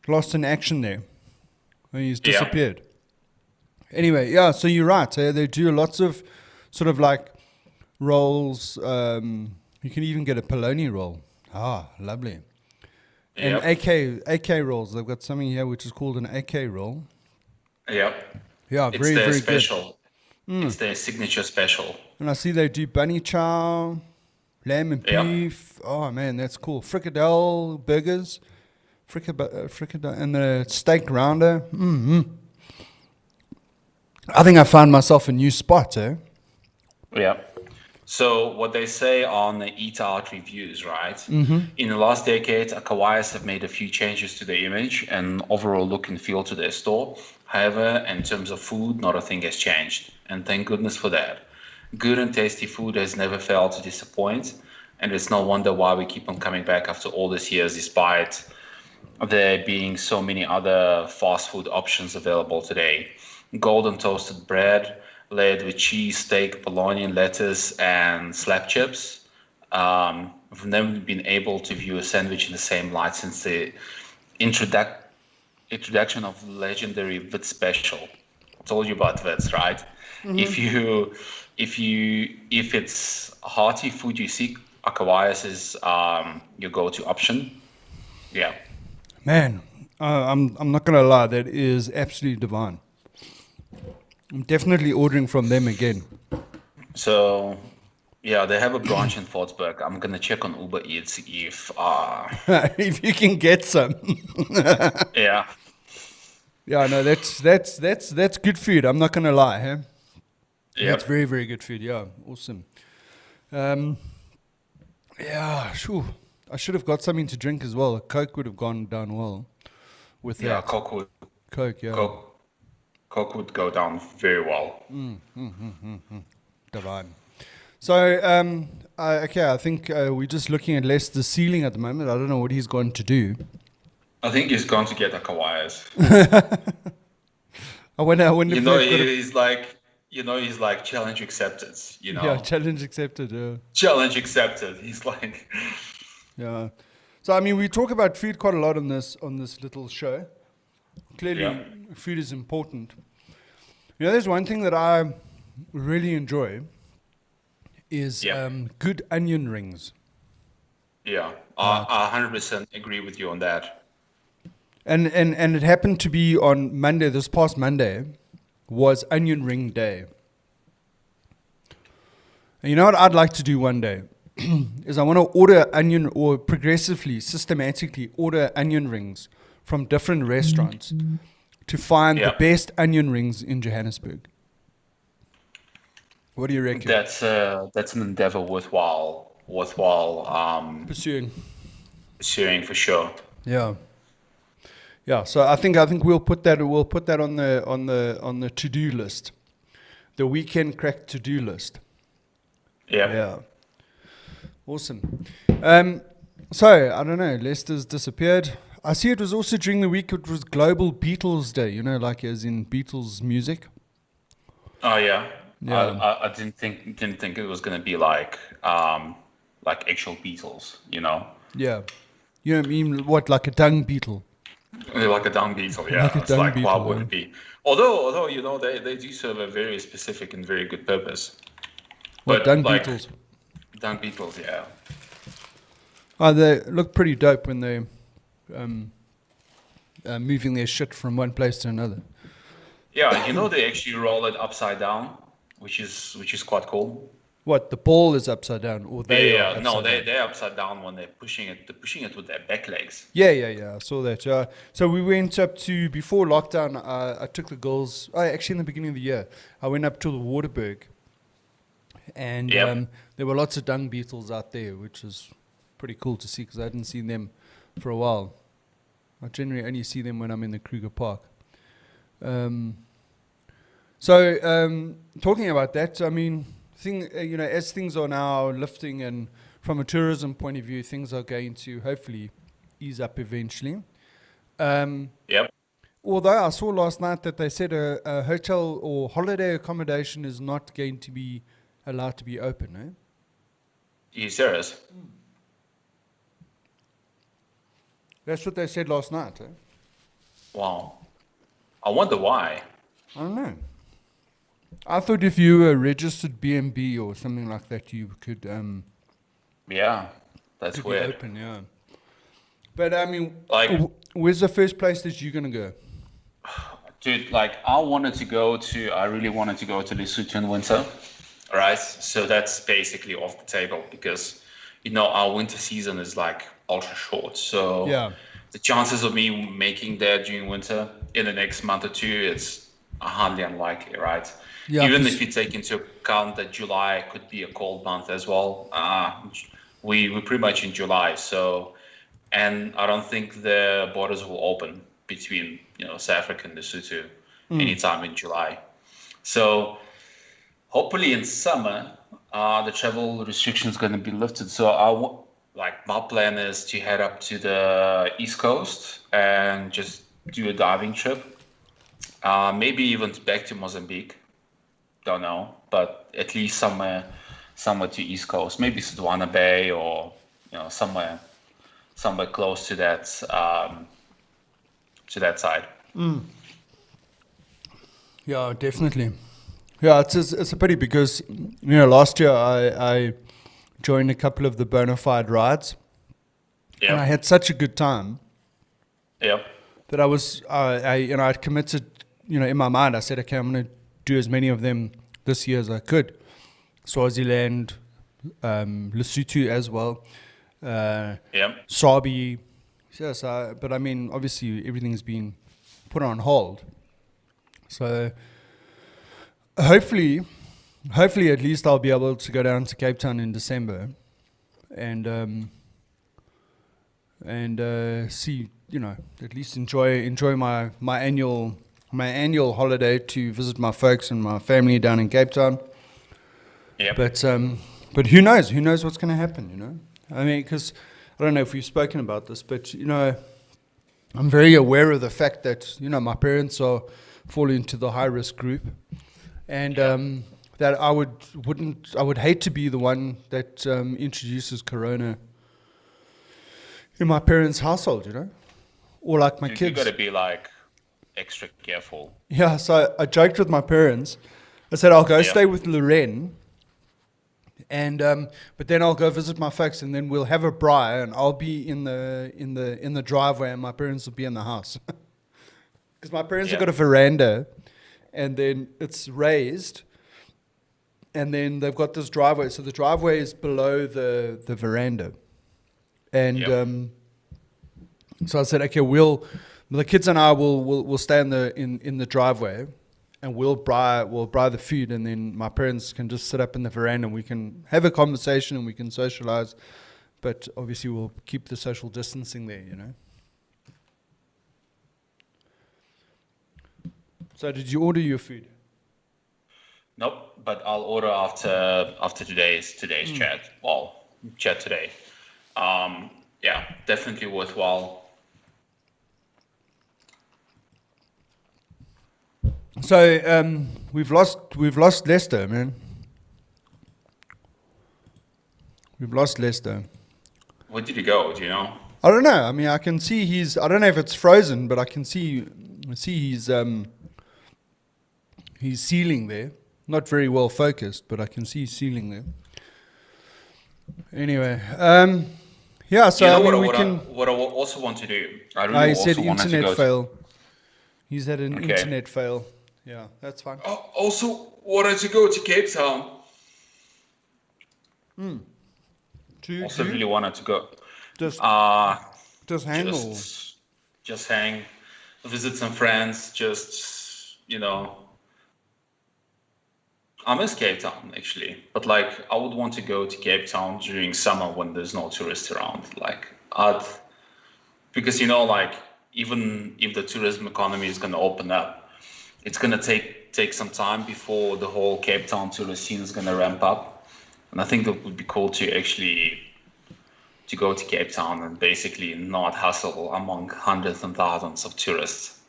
lost in action there. He's disappeared. Anyway, yeah, so you're right. They do lots of sort of like rolls. You can even get a polony roll. Ah, lovely. And AK rolls. They've got something here which is called an AK roll. Yep. Yeah, very, very special. good. It's their signature special. And I see they do bunny chow, lamb and beef. Oh, man, that's cool. Fricadelle burgers. Fricadelle and the steak rounder. I think I found myself a new spot, eh? Yeah. So what they say on the Eat Out reviews, right? In the last decade, Akawaias have made a few changes to their image and overall look and feel to their store. However, in terms of food, not a thing has changed. And thank goodness for that. Good and tasty food has never failed to disappoint. And it's no wonder why we keep on coming back after all these years, despite there being so many other fast food options available today. Golden toasted bread, layered with cheese, steak, bologna, lettuce, and slap chips. I've never been able to view a sandwich in the same light since the introduction of legendary Wits special. I told you about Wits, right? If it's hearty food you seek, Akawaias is your go-to option. Yeah. Man, I'm not gonna lie, that is absolutely divine. I'm definitely ordering from them again. So, yeah, they have a branch in Fortsburg. I'm gonna check on Uber Eats if if you can get some. yeah. Yeah, no, that's good food. I'm not gonna lie, huh? Yeah. That's very, very good food. Yeah, awesome. Yeah, sure. I should have got something to drink as well. A Coke would have gone down well with that. Yeah, Coke would. Coke, yeah. Coke would go down very well. Divine. So, okay, I think we're just looking at Leicester's ceiling at the moment. I don't know what he's going to do. I think he's going to get Akawaias. I wonder he's like challenge accepted. Yeah, challenge accepted. Yeah. Challenge accepted. He's like. Yeah. So I mean, we talk about food quite a lot on this little show. Clearly, food is important. There's one thing that I really enjoy is good onion rings. Yeah, I 100% agree with you on that. And it happened to be on Monday. This past Monday was Onion Ring Day. And you know what I'd like to do one day is I want to order progressively, systematically order onion rings from different restaurants to find the best onion rings in Johannesburg. What do you reckon? That's an endeavor worthwhile pursuing for sure. Yeah. Yeah, so I think we'll put that on the to-do list. The Weekend Craic to-do list. Yeah. Yeah. Awesome. So, I don't know, Leicester's disappeared. I see it was also during the week, it was Global Beatles Day, like as in Beatles music. Oh yeah. I didn't think it was gonna be like actual Beatles, Yeah. I mean what, like a dung beetle? Like a dung beetle, yeah. It's like, why would it be? Although they do serve a very specific and very good purpose. What, dung beetles? Dung beetles, yeah. Oh, they look pretty dope when they're moving their shit from one place to another. Yeah, they actually roll it upside down, which is quite cool. What, the ball is upside down, or they are upside no, down? they're upside down when they're pushing it. They're pushing it with their back legs. Yeah. I saw that. So we went up to, before lockdown, I took the girls, actually in the beginning of the year, I went up to the Waterberg. And there were lots of dung beetles out there, which is pretty cool to see because I hadn't seen them for a while. I generally only see them when I'm in the Kruger Park. Talking about that, I mean, as things are now lifting and from a tourism point of view, things are going to hopefully ease up eventually. Although I saw last night that they said a hotel or holiday accommodation is not going to be allowed to be open, eh? Are you serious? That's what they said last night, eh? Wow. I wonder why. I don't know. I thought if you were registered B&B or something like that, you could that's could weird. be open, yeah. But I mean, Like, where's the first place that you're gonna go? dude, like I really wanted to go to Lesotho in winter, right? So that's basically off the table because our winter season is like ultra short. So the chances of me making that during winter in the next month or two, it's hardly unlikely, right? Yeah, even if you take into account that July could be a cold month as well. We're pretty much in July, so, and I don't think the borders will open between South Africa and Lesotho anytime in July. So hopefully in summer, the travel restrictions going to be lifted. So my plan is to head up to the East Coast and just do a diving trip. Maybe even back to Mozambique. Don't know, but at least somewhere to East Coast, maybe Sodwana Bay or somewhere close to that side. Yeah, definitely. Yeah, it's a pity because last year I joined a couple of the bona fide rides, and I had such a good time. That I was I'd committed. In my mind, I said, okay, I'm going to do as many of them this year as I could. Swaziland, Lesotho as well, Sabi. Yes, but I mean, obviously everything's been put on hold. So hopefully at least I'll be able to go down to Cape Town in December and see, at least enjoy my annual holiday to visit my folks and my family down in Cape Town. But who knows? Who knows what's going to happen? I mean, because I don't know if we've spoken about this, but I'm very aware of the fact that my parents are falling into the high risk group, and that I would hate to be the one that introduces corona in my parents' household, or like my kids. You got to be like extra careful. Yeah, so I joked with my parents. I said I'll go stay with Lorraine, and but then I'll go visit my folks, and then we'll have a braai, and I'll be in the driveway, and my parents will be in the house, because my parents have got a veranda, and then it's raised, and then they've got this driveway. So the driveway is below the veranda, and so I said, okay, the kids and I will stay in the driveway, and we'll braai the food, and then my parents can just sit up in the veranda, and we can have a conversation and we can socialize, but obviously we'll keep the social distancing there, So did you order your food? Nope, but I'll order after today's chat. Well, chat today. Definitely worthwhile. So we've lost Lester, man. We've lost Lester. Where did he go? Do you know? I don't know. I mean, I can see I don't know if it's frozen, but I can see he's sealing there. Not very well focused, but I can see he's sealing there. Anyway, so what I also want to do. I really said also wanted internet to go fail. He's had an internet fail. Yeah, that's fine. Also wanted to go to Cape Town. Also really wanted to go. Just hang just hang, visit some friends, just, I miss Cape Town actually, but like I would want to go to Cape Town during summer when there's no tourists around. Because like even if the tourism economy is going to open up, it's going to take some time before the whole Cape Town tourist scene is going to ramp up. And I think that would be cool to actually to go to Cape Town and basically not hustle among hundreds and thousands of tourists.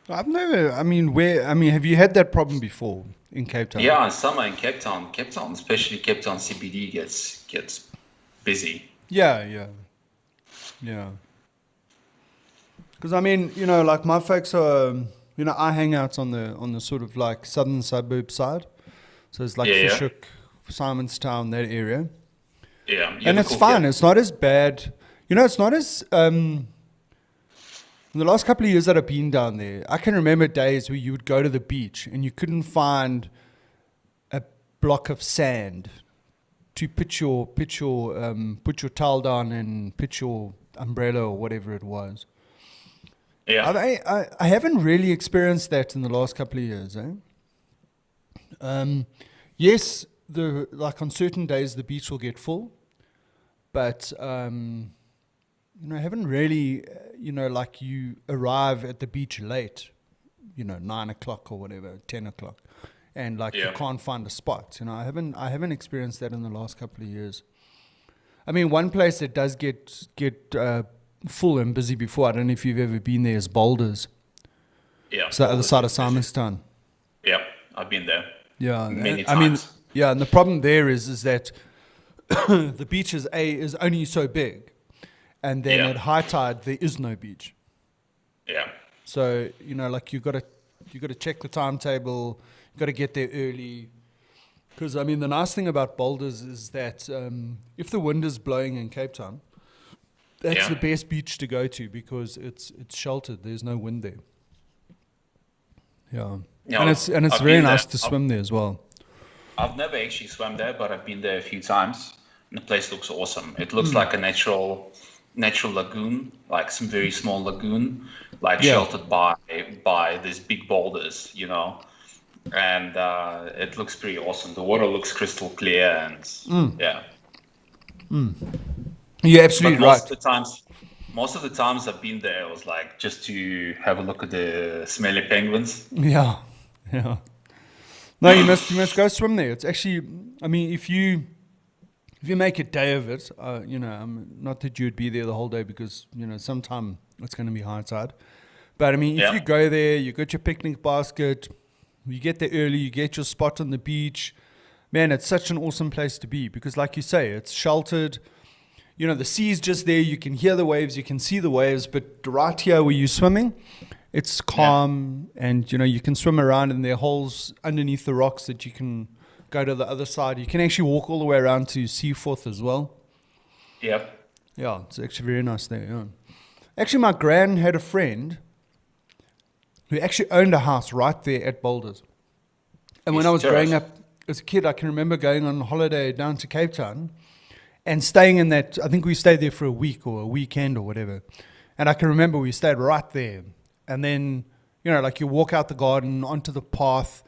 Have you had that problem before in Cape Town? Yeah, in summer in Cape Town, especially Cape Town CBD gets busy. Yeah. Because like my folks are, I hang out on the sort of like southern suburb side, so it's like Fishhook, Simonstown, that area. Yeah, and it's fine. It's not as bad. It's not as. In the last couple of years that I've been down there, I can remember days where you would go to the beach and you couldn't find a block of sand to put your towel down and put your umbrella or whatever it was. Yeah, I haven't really experienced that in the last couple of years. Yes, on certain days the beach will get full, but I haven't really, like you arrive at the beach late, 9 o'clock or whatever, 10 o'clock, and you can't find a spot. I haven't experienced that in the last couple of years. I mean, one place that does get full and busy before, I don't know if you've ever been there, is Boulders. Yeah. It's the other side of Simonstown. Yeah, I've been there. Yeah, many times. And the problem there is that the beach is only so big, and then at high tide there is no beach. Yeah. So you got to check the timetable. You got to get there early, because the nice thing about Boulders is that if the wind is blowing in Cape Town, that's the best beach to go to because it's sheltered. There's no wind there. Yeah, and it's very nice to swim there as well. I've never actually swam there, but I've been there a few times. And the place looks awesome. It looks like a natural lagoon, like some very small lagoon, sheltered by these big boulders, And it looks pretty awesome. The water looks crystal clear, and You're absolutely right. Most of the times I've been there, it was like just to have a look at the smelly penguins. Yeah. No, you must go swim there. It's actually, if you make a day of it, not that you would be there the whole day because sometime it's going to be high tide. But if you go there, you got your picnic basket, you get there early, you get your spot on the beach. Man, it's such an awesome place to be because, like you say, it's sheltered. The sea's just there. You can hear the waves, you can see the waves, but right here where you're swimming, it's calm, and you can swim around, and there are holes underneath the rocks that you can go to the other side. You can actually walk all the way around to Seaforth as well. Yep. Yeah, it's actually very nice there. Yeah. Actually, my gran had a friend who actually owned a house right there at Boulders. And when I was growing up as a kid, I can remember going on holiday down to Cape Town and staying in that. I think we stayed there for a week or a weekend or whatever. And I can remember we stayed right there. And then, you walk out the garden onto the path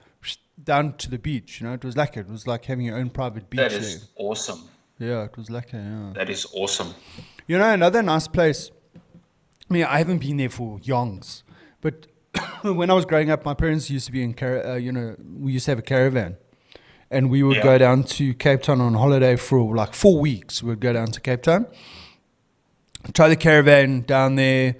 down to the beach. It was lekker. It was like having your own private beach. That is awesome. Yeah, it was lekker. Yeah. That is awesome. Another nice place. I haven't been there for yongs, but when I was growing up, my parents used to be in we used to have a caravan, and we would go down to Cape Town on holiday for like 4 weeks. We'd go down to Cape Town, try the caravan down there.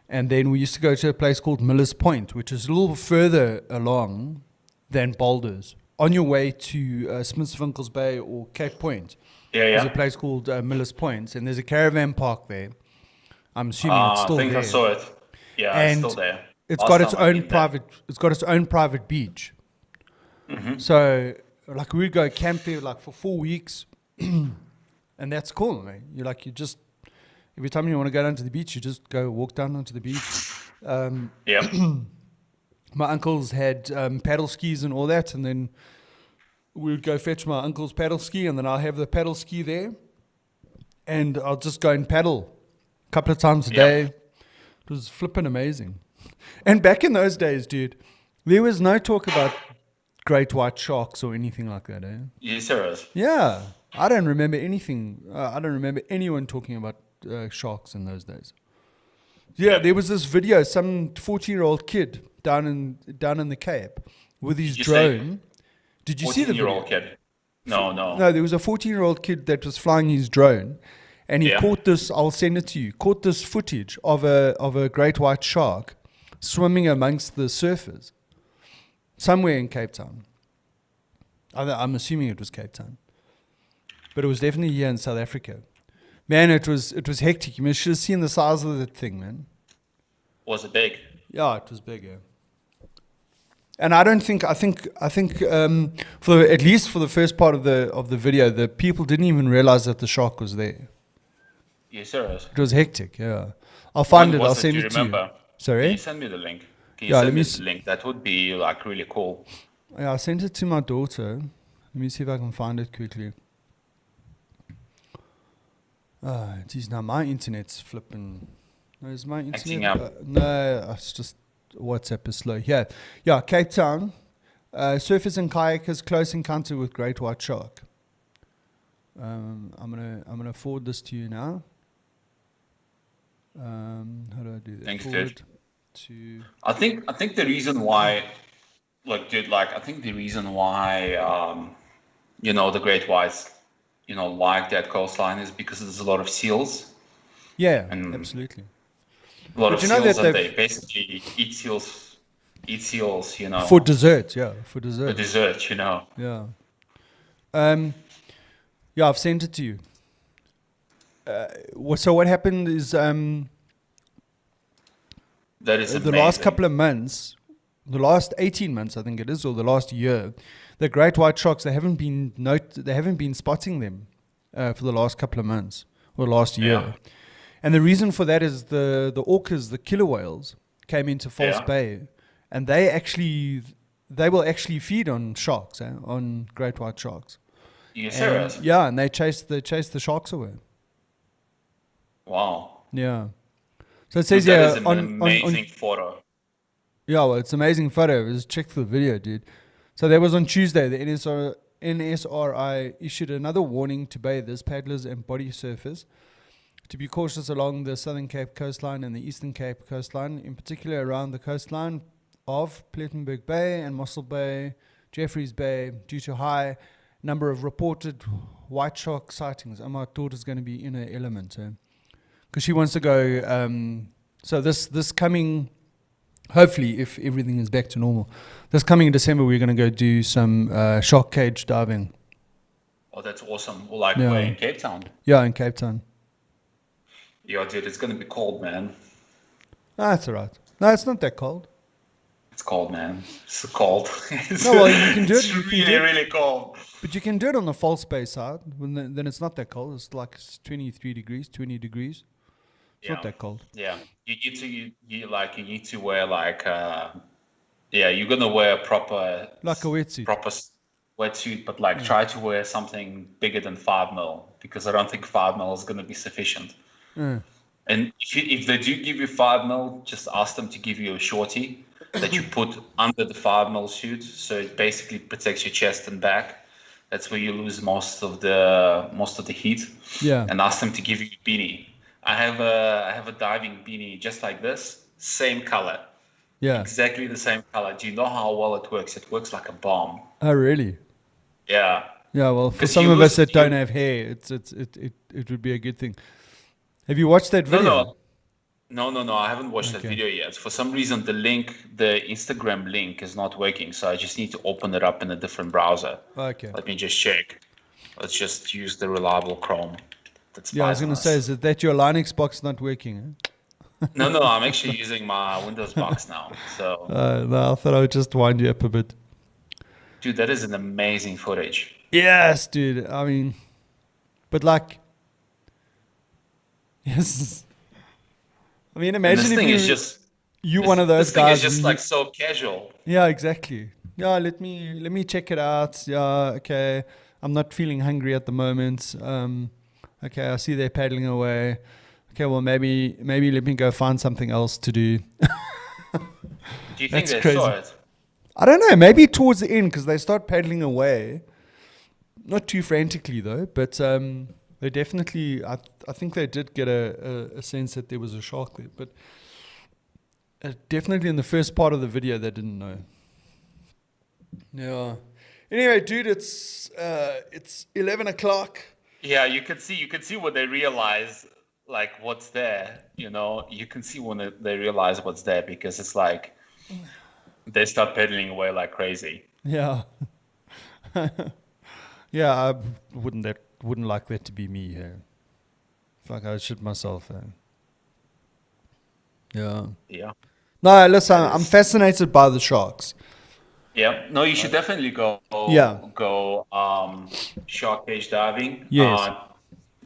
And then we used to go to a place called Miller's Point, which is a little further along than Boulders. On your way to Smithswinkels Bay or Cape Point, there's a place called Miller's Point, and there's a caravan park there. I'm assuming it's still there. I think I saw it. Yeah, and it's still there. It's got its own private. It's got its own private beach. Mm-hmm. So, we'd go camp there for 4 weeks, and that's cool, man. You just. Every time you want to go down to the beach, you just go walk down onto the beach. My uncles had paddle skis and all that, and then we would go fetch my uncle's paddle ski, and then I'll have the paddle ski there, and I'll just go and paddle a couple of times a day. It was flipping amazing. And back in those days, dude, there was no talk about great white sharks or anything like that, eh? You serious? Yeah. I don't remember anything. I don't remember anyone talking about sharks in those days. Yeah, there was this video, some 14-year-old kid down in the Cape with his drone. Did you see the video? 14-year-old kid? No. No, there was a 14-year-old kid that was flying his drone, and he caught this. I'll send it to you. Caught this footage of a great white shark swimming amongst the surfers somewhere in Cape Town. I'm assuming it was Cape Town, but it was definitely here in South Africa. Man, it was hectic. You should have seen the size of that thing, man. Was it big? Yeah, it was big. Yeah. And I think for at least for the first part of the video, the people didn't even realize that the shark was there. You serious? It was hectic. Yeah, I'll find it. I'll send it to you. Sorry. Can you send me the link? Send me the link? That would be like really cool. Yeah, I sent it to my daughter. Let me see if I can find it quickly. Geez, now my internet's flipping. No, is my internet? No, it's just WhatsApp is slow. Yeah, Cape Town. Surfers and kayakers close encounter with great white shark. I'm gonna forward this to you now. How do I do that? Thanks, forward dude. I think the reason why, I think the reason why, the great whites, like that coastline is because there's a lot of seals. Yeah, absolutely. A lot of seals, that they basically eat seals, For dessert, yeah. For dessert, Yeah. Yeah, I've sent it to you. So what happened is that is the last couple of months, the last 18 months, I think it is, or the last year, the great white sharks, they haven't been spotting them for the last couple of months or last year. Yeah. And the reason for that is the orcas, the killer whales, came into False Bay, and they will actually feed on sharks, on great white sharks. You serious? Yeah, and they chase the sharks away. Wow. Yeah. So it says that is an amazing photo. Yeah, well, it's an amazing photo. Just check the video, dude. So that was on Tuesday. The NSRI issued another warning to bathers, paddlers, and body surfers to be cautious along the Southern Cape coastline and the Eastern Cape coastline, in particular around the coastline of Plettenberg Bay and Mossel Bay, Jeffreys Bay, due to high number of reported white shark sightings. And my daughter's going to be in her element, because she wants to go. So this coming, hopefully, if everything is back to normal, this coming December, we're going to go do some shark cage diving. Oh, that's awesome. Where in Cape Town? Yeah, in Cape Town. Yeah, dude, it's going to be cold, man. That's all right. No, it's not that cold. It's cold, man. It's cold. No, well, you can do it. It's really cold. But you can do it on the False Bay side. Then it's not that cold. It's like 23 degrees, 20 degrees. It's not that cold. Yeah. You need to wear you're going to wear a proper... Like a wetsuit. Proper wetsuit, but try to wear something bigger than 5 mil, because I don't think 5 mil is going to be sufficient. And if they do give you 5 mil, just ask them to give you a shorty that you put under the 5 mil suit, so it basically protects your chest and back. That's where you lose most of the heat. Yeah. And ask them to give you a beanie. I have a diving beanie just like this, same color. Yeah. Exactly the same color. Do you know how well it works? It works like a bomb. Oh, really? Yeah. Yeah. Well, for some of us that don't have hair, it would be a good thing. Have you watched that video? No. I haven't watched that video yet. For some reason, the Instagram link is not working. So I just need to open it up in a different browser. Okay. Let me just check. Let's just use the reliable Chrome. I was going to say, is that your Linux box not working? No, I'm actually using my Windows box now. So. No, I thought I would just wind you up a bit. Dude, that is an amazing footage. Yes, dude. I mean, but yes. Imagine if you're one of those guys. This thing is just so casual. Yeah, exactly. yeah, let me check it out. Yeah, okay. I'm not feeling hungry at the moment. Okay, I see they're paddling away. Okay, well maybe let me go find something else to do. Do you think That's they crazy. saw it? I don't know. Maybe towards the end because they start paddling away. Not too frantically though, but they definitely. I think they did get a sense that there was a shark there, but definitely in the first part of the video they didn't know. Yeah. Anyway, dude, it's 11 o'clock. Yeah, you can see when they realize like what's there. You know, you can see when they realize what's there because it's like they start pedaling away like crazy. Yeah. Yeah, I wouldn't like that to be me here. Like I shit myself. Yeah. Yeah. No, listen, That I'm is- fascinated by the sharks. Yeah. No, you should definitely go Yeah. shark cage diving. Yes.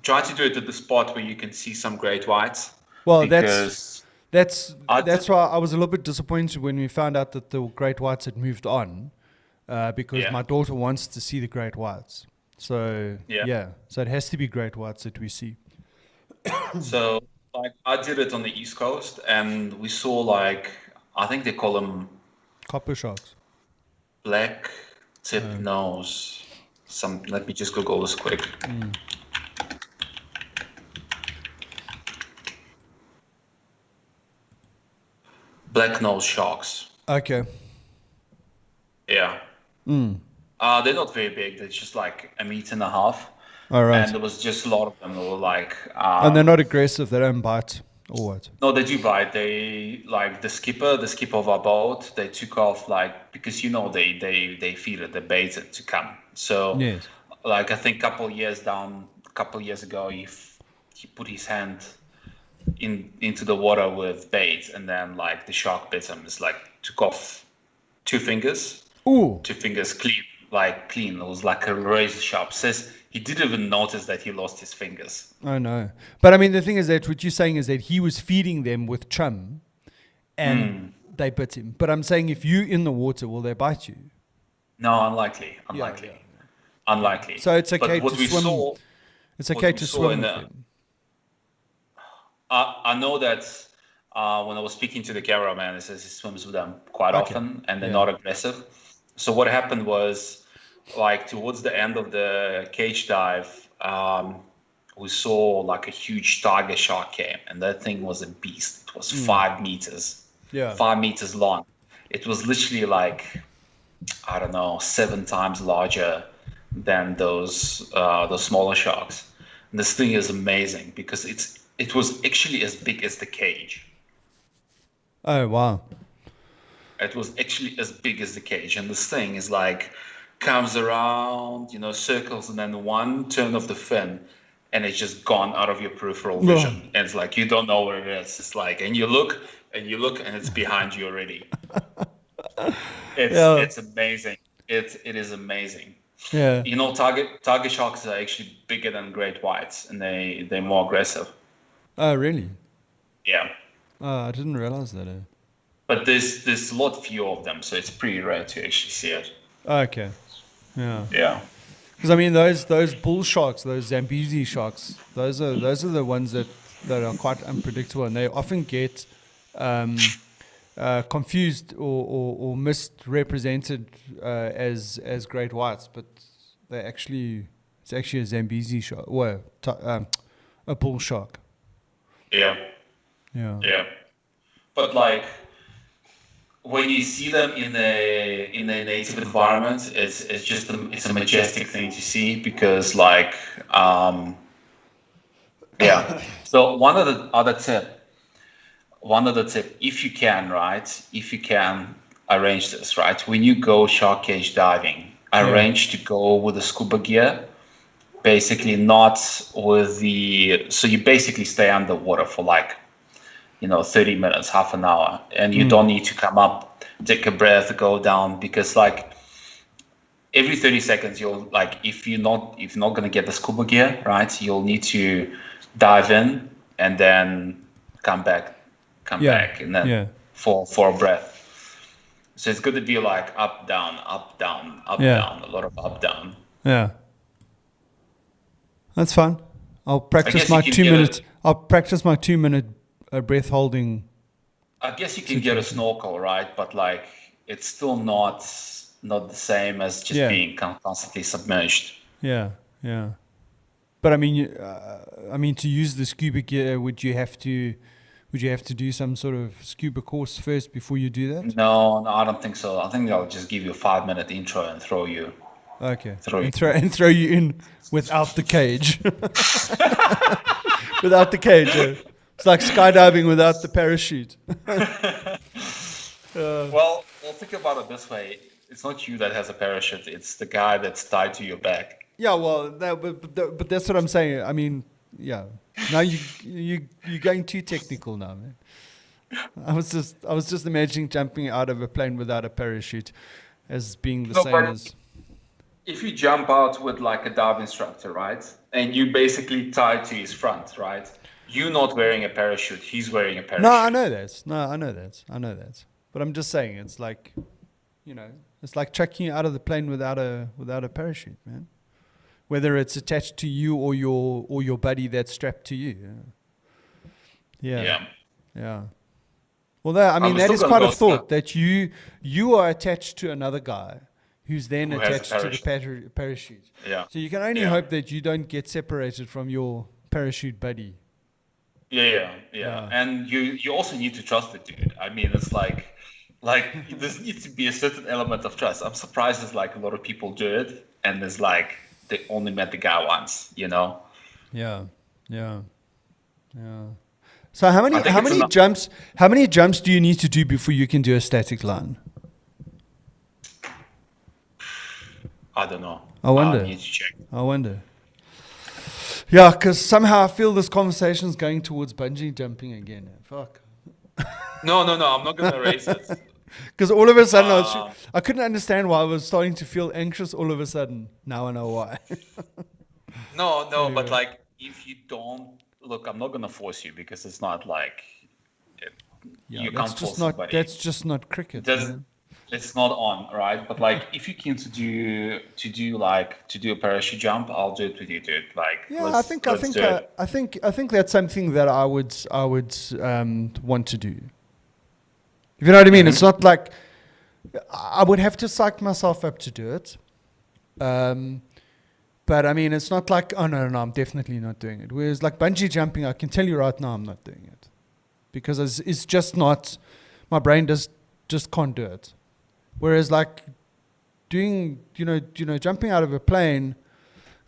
Try to do it at the spot where you can see some great whites. Well, Because that's I that's did- why I was a little bit disappointed when we found out that the great whites had moved on, because Yeah. my daughter wants to see the great whites. So Yeah. so it has to be great whites that we see. So, like, I did it on the East Coast, and we saw like I think they call them Copper sharks. black tip nose. Let me just Google this quick. Black nose sharks. Okay. Yeah. They're not very big. They're just like 1.5 meters. All right. And there was just a lot of them that were like. And they're not aggressive. They don't bite or what? No, they do bite. They like the skipper of our boat. They took off like because they feel it, they bait it to come. So Yes. like I think a couple years ago, he put his hand into the water with bait, and then like the shark bit him. It's like took off 2 fingers. Ooh. 2 fingers clean. It was like a razor sharp. Says he didn't even notice that he lost his fingers. I know. But I mean, the thing is that what you're saying is that he was feeding them with chum and they bit him. But I'm saying if you're in the water, will they bite you? No, unlikely. Unlikely. So it's okay But what to we swim. saw, It's what okay we to saw swim in with the- them. I know that when I was speaking to the cameraman, he says he swims with them quite Okay. often and they're Yeah. not aggressive. So what happened was, like towards the end of the cage dive, we saw like a huge tiger shark came, and that thing was a beast. It was 5 meters, Yeah. 5 meters long. It was literally like, I don't know, 7 times larger than those smaller sharks. And this thing is amazing because it was actually as big as the cage. Oh, wow. It was actually as big as the cage, and this thing is like comes around, circles, and then one turn of the fin, and it's just gone out of your peripheral vision. And it's like you don't know where it is. It's like, and you look, and it's behind you already. It's amazing. It is amazing. Yeah. Tiger sharks are actually bigger than great whites, and they're more aggressive. Oh, really? Yeah. Oh, I didn't realize that. But there's a lot fewer of them, so it's pretty rare to actually see it. Okay. Yeah. Yeah. Because I mean, those bull sharks, those Zambezi sharks, those are the ones that are quite unpredictable, and they often get confused or misrepresented as great whites, but it's actually a Zambezi shark, or a bull shark. Yeah. Yeah. Yeah. But like when you see them in a native environment, it's just it's a majestic thing to see because like yeah. So one of the tip, if you can arrange this, right? When you go shark cage diving, arrange to go with the scuba gear. Basically not with so you basically stay underwater for like 30 minutes, half an hour, and you don't need to come up, take a breath, go down, because like every 30 seconds you'll like if you're not going to get the scuba gear right, you'll need to dive in and then come back and then for a breath. So it's going to be like up, down, up, down, up, Yeah. down, a lot of up, down. Yeah. That's fine. I'll practice guess my you can 2 get minutes. it. I'll practice my 2 minute breath holding. I guess you can get a snorkel, right? But like, it's still not the same as just Yeah. being constantly submerged. Yeah. Yeah. But I mean, to use the scuba gear, would you have to do some sort of scuba course first before you do that? No, I don't think so. I think they'll just give you a 5-minute intro and throw you. Okay. Throw And throw you in without the cage. Without the cage. Yeah. It's like skydiving without the parachute. Well, think about it this way. It's not you that has a parachute. It's the guy that's tied to your back. Yeah, well, but that's what I'm saying. I mean, yeah. Now you're going too technical now, man. I was just imagining jumping out of a plane without a parachute as being the same as. If you jump out with like a dive instructor, right, and you basically tied to his front, right, you're not wearing a parachute. He's wearing a parachute. No, I know that. But I'm just saying, it's like, it's like chucking you out of the plane without a parachute, man. Whether it's attached to you or your buddy that's strapped to you. Yeah. Well, that is quite a thought that you are attached to another guy who's then attached to the parachute. Yeah. So you can only hope that you don't get separated from your parachute buddy. Yeah. And you also need to trust the dude. I mean, it's like there needs to be a certain element of trust. I'm surprised there's like a lot of people do it, and there's like they only met the guy once, Yeah. So how many jumps do you need to do before you can do a static line? I don't know. I wonder. I need to check. I wonder. Yeah, because somehow I feel this conversation is going towards bungee jumping again. Fuck. No, I'm not going to erase it. Because all of a sudden I couldn't understand why I was starting to feel anxious all of a sudden. Now I know why. No, anyway. But like if you don't, look, I'm not going to force you because it's not like you can't force somebody. That's just not cricket. It's not on, right? But like if you can to do a parachute jump, I'll do it with you, dude. Like I think that's something that I would want to do. If you know what I mean, It's not like I would have to psych myself up to do it. But I mean, it's not like, oh no, I'm definitely not doing it. Whereas like bungee jumping, I can tell you right now, I'm not doing it because it's just not. My brain just can't do it. Whereas like doing, jumping out of a plane,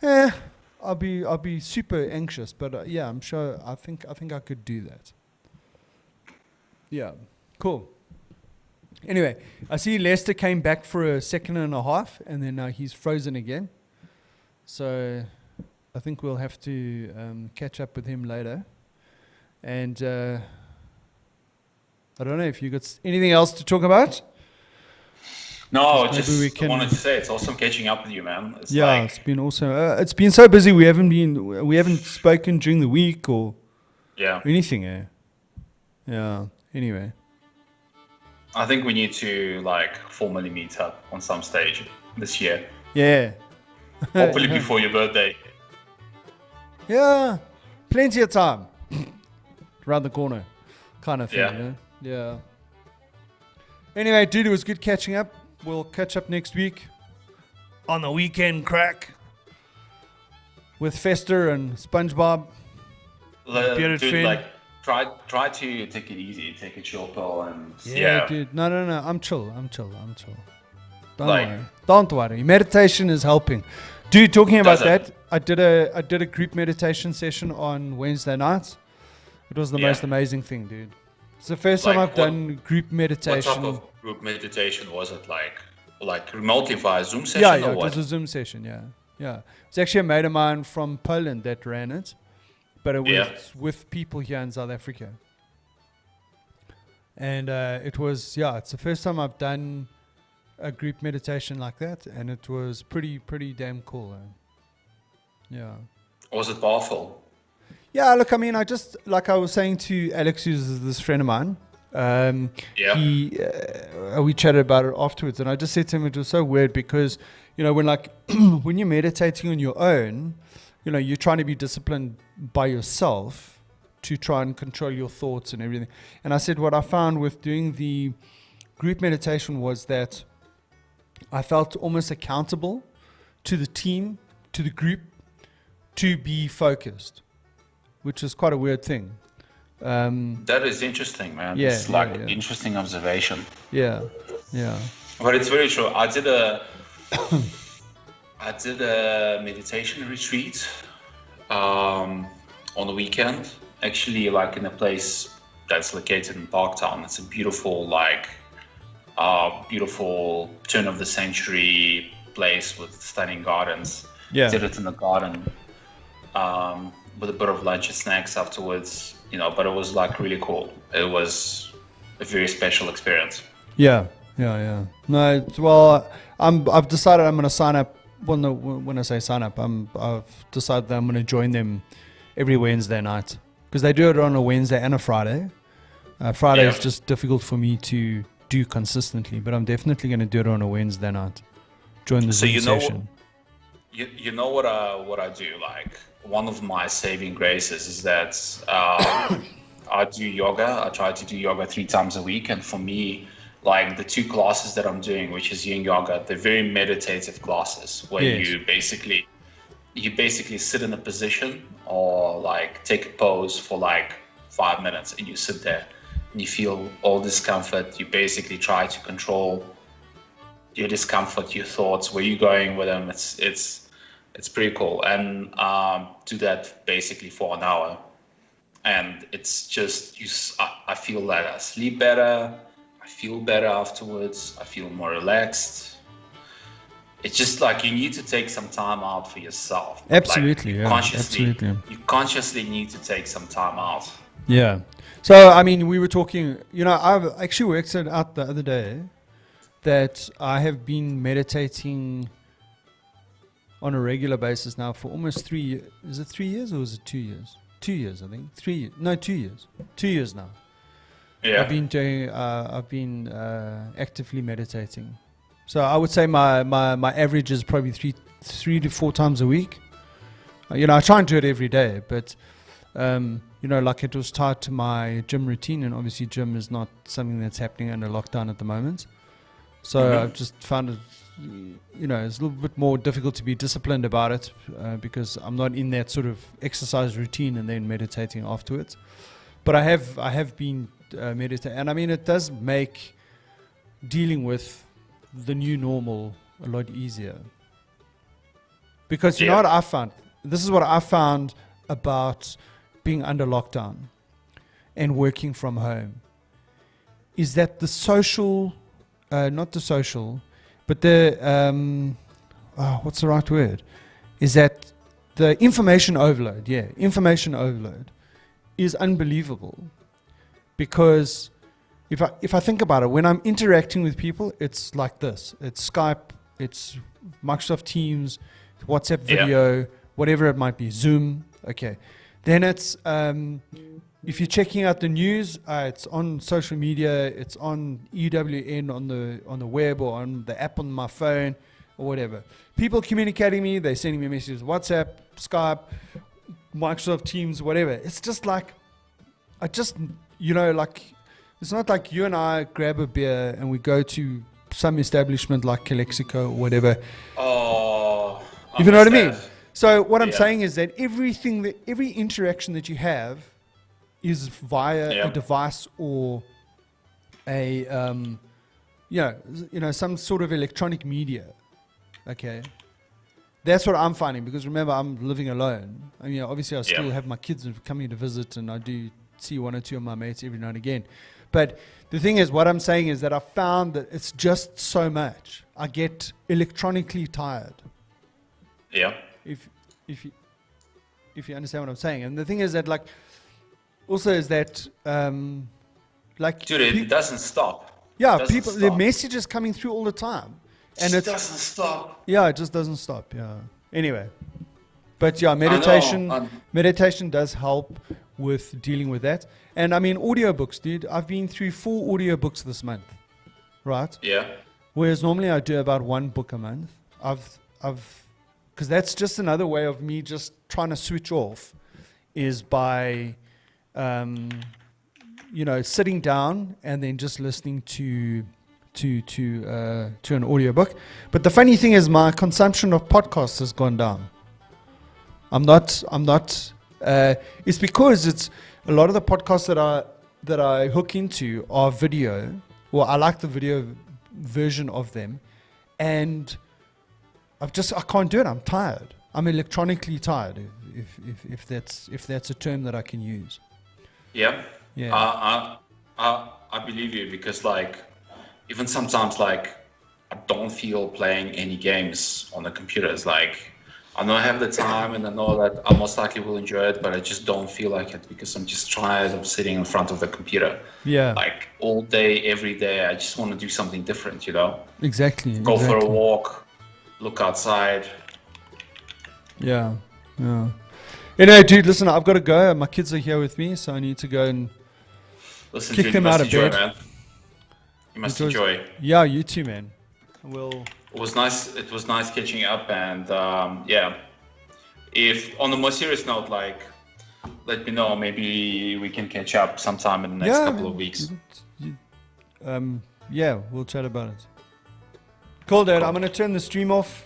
I'll be super anxious. But I'm sure. I think I could do that. Yeah, cool. Anyway, I see Lester came back for a second and a half, and then now he's frozen again. So I think we'll have to catch up with him later. And I don't know if you got anything else to talk about. No, I wanted to say it's awesome catching up with you, man. It's been awesome. It's been so busy. We haven't spoken during the week or anything. Yeah. Anyway. I think we need to like formally meet up on some stage this year. Yeah. Hopefully before your birthday. Yeah. Plenty of time. Around the corner. Kind of thing, Yeah. Anyway, dude, it was good catching up. We'll catch up next week on the Weekend Craic with Fester and SpongeBob. Bearded Fen. Try to take it easy, take a chill pill, and dude. No. I'm chill. Don't worry. Meditation is helping, dude. Talking about that, I did a group meditation session on Wednesday nights. It was the most amazing thing, dude. It's the first time I've done group meditation. What type of group meditation was it? Like remotely via Zoom session? Yeah, it was a Zoom session. Yeah. It's actually a mate of mine from Poland that ran it. But it was with people here in South Africa. And it was, it's the first time I've done a group meditation like that. And it was pretty damn cool. Yeah. Was it powerful? Yeah, look, I mean, I was saying to Alex, who's this friend of mine, Yeah. We chatted about it afterwards, and I just said to him it was so weird because, when when you're meditating on your own, you're trying to be disciplined by yourself to try and control your thoughts and everything. And I said what I found with doing the group meditation was that I felt almost accountable to the team, to the group, to be focused, which is quite a weird thing. That is interesting, man. Yeah, It's like an interesting observation. Yeah. But it's very true. I did a meditation retreat on the weekend. Actually, like in a place that's located in Parktown. It's a beautiful, beautiful turn of the century place with stunning gardens. Yeah. Did it in the garden with a bit of lunch and snacks afterwards. But it was like really cool. It was a very special experience. Yeah. No, well, I've decided I'm going to sign up. Well, no, when I say sign up, I've decided that I'm going to join them every Wednesday night because they do it on a Wednesday and a Friday. Friday is just difficult for me to do consistently, but I'm definitely going to do it on a Wednesday night. Join the Zoom session. You know what I do? Like, one of my saving graces is that I do yoga. I try to do yoga 3 times a week, and for me, like the 2 classes that I'm doing, which is yin yoga, they're very meditative classes where you basically sit in a position or like take a pose for like 5 minutes, and you sit there and you feel all discomfort. You basically try to control your discomfort, your thoughts, where you're going with them. It's pretty cool, and do that basically for an hour, and it's just I feel that I sleep better, I feel better afterwards, I feel more relaxed. It's just like you need to take some time out for yourself. Absolutely, Absolutely. You consciously need to take some time out. Yeah. So I mean, we were talking. I've actually worked it out the other day that I have been meditating on a regular basis now for almost 3 years. Is it 3 years or is it 2 years? 2 years, I think. 3 years. No, 2 years. 2 years now. Yeah. I've been actively meditating. So I would say my average is probably three to 4 times a week. I try and do it every day, but like it was tied to my gym routine, and obviously gym is not something that's happening under lockdown at the moment. So I've just found it, it's a little bit more difficult to be disciplined about it because I'm not in that sort of exercise routine and then meditating afterwards. But I have been meditating, and I mean it does make dealing with the new normal a lot easier. Because you know what I found? This is what I found about being under lockdown and working from home, is that the social, not the social, but the, what's the right word? Is that the information overload, information overload is unbelievable. Because if I think about it, when I'm interacting with people, it's like this. It's Skype, it's Microsoft Teams, WhatsApp video, whatever it might be, Zoom, okay. Then it's, if you're checking out the news, it's on social media, it's on EWN on the web or on the app on my phone or whatever. People communicating me, they're sending me messages, WhatsApp, Skype, Microsoft Teams, whatever. It's just like, it's not like you and I grab a beer and we go to some establishment like Calexico or whatever. Oh, you know what I mean? So what I'm saying is that every interaction that you have is via a device or a, some sort of electronic media. Okay. That's what I'm finding, because remember, I'm living alone. I mean, obviously I still have my kids coming to visit, and I do see 1 or 2 of my mates every now and again. But the thing is, what I'm saying is that I found that it's just so much. I get electronically tired. Yeah. If you understand what I'm saying. And the thing is that, also is that, dude, it doesn't stop. Yeah, the messages coming through all the time. And it doesn't stop. Yeah, it just doesn't stop. Yeah. Anyway. But yeah, meditation I know. meditation does help with dealing with that. And I mean, audiobooks, dude. I've been through 4 audiobooks this month, right? Yeah. Whereas normally I do about 1 book a month. Because that's just another way of me just trying to switch off, is by, sitting down and then just listening to an audiobook. But the funny thing is, my consumption of podcasts has gone down. It's because it's a lot of the podcasts that I hook into are video. Well, I like the video version of them, and I can't do it. I'm tired. I'm electronically tired, if that's a term that I can use. Yeah. Yeah. I believe you, because like even sometimes like I don't feel playing any games on the computer. It's like I know I have the time and I know that I most likely will enjoy it, but I just don't feel like it because I'm just tired of sitting in front of the computer. Yeah. Like all day, every day. I just want to do something different, Exactly. Go for a walk, look outside. Yeah. Anyway, dude, listen, I've got to go. My kids are here with me, so I need to go and kick them out of bed. Man. You must enjoy. Yeah, you too, man. It was nice. It was nice catching up, and if on a more serious note, like, let me know. Maybe we can catch up sometime in the next couple of weeks. Yeah, we'll chat about it. Cool, Dad. I'm gonna turn the stream off.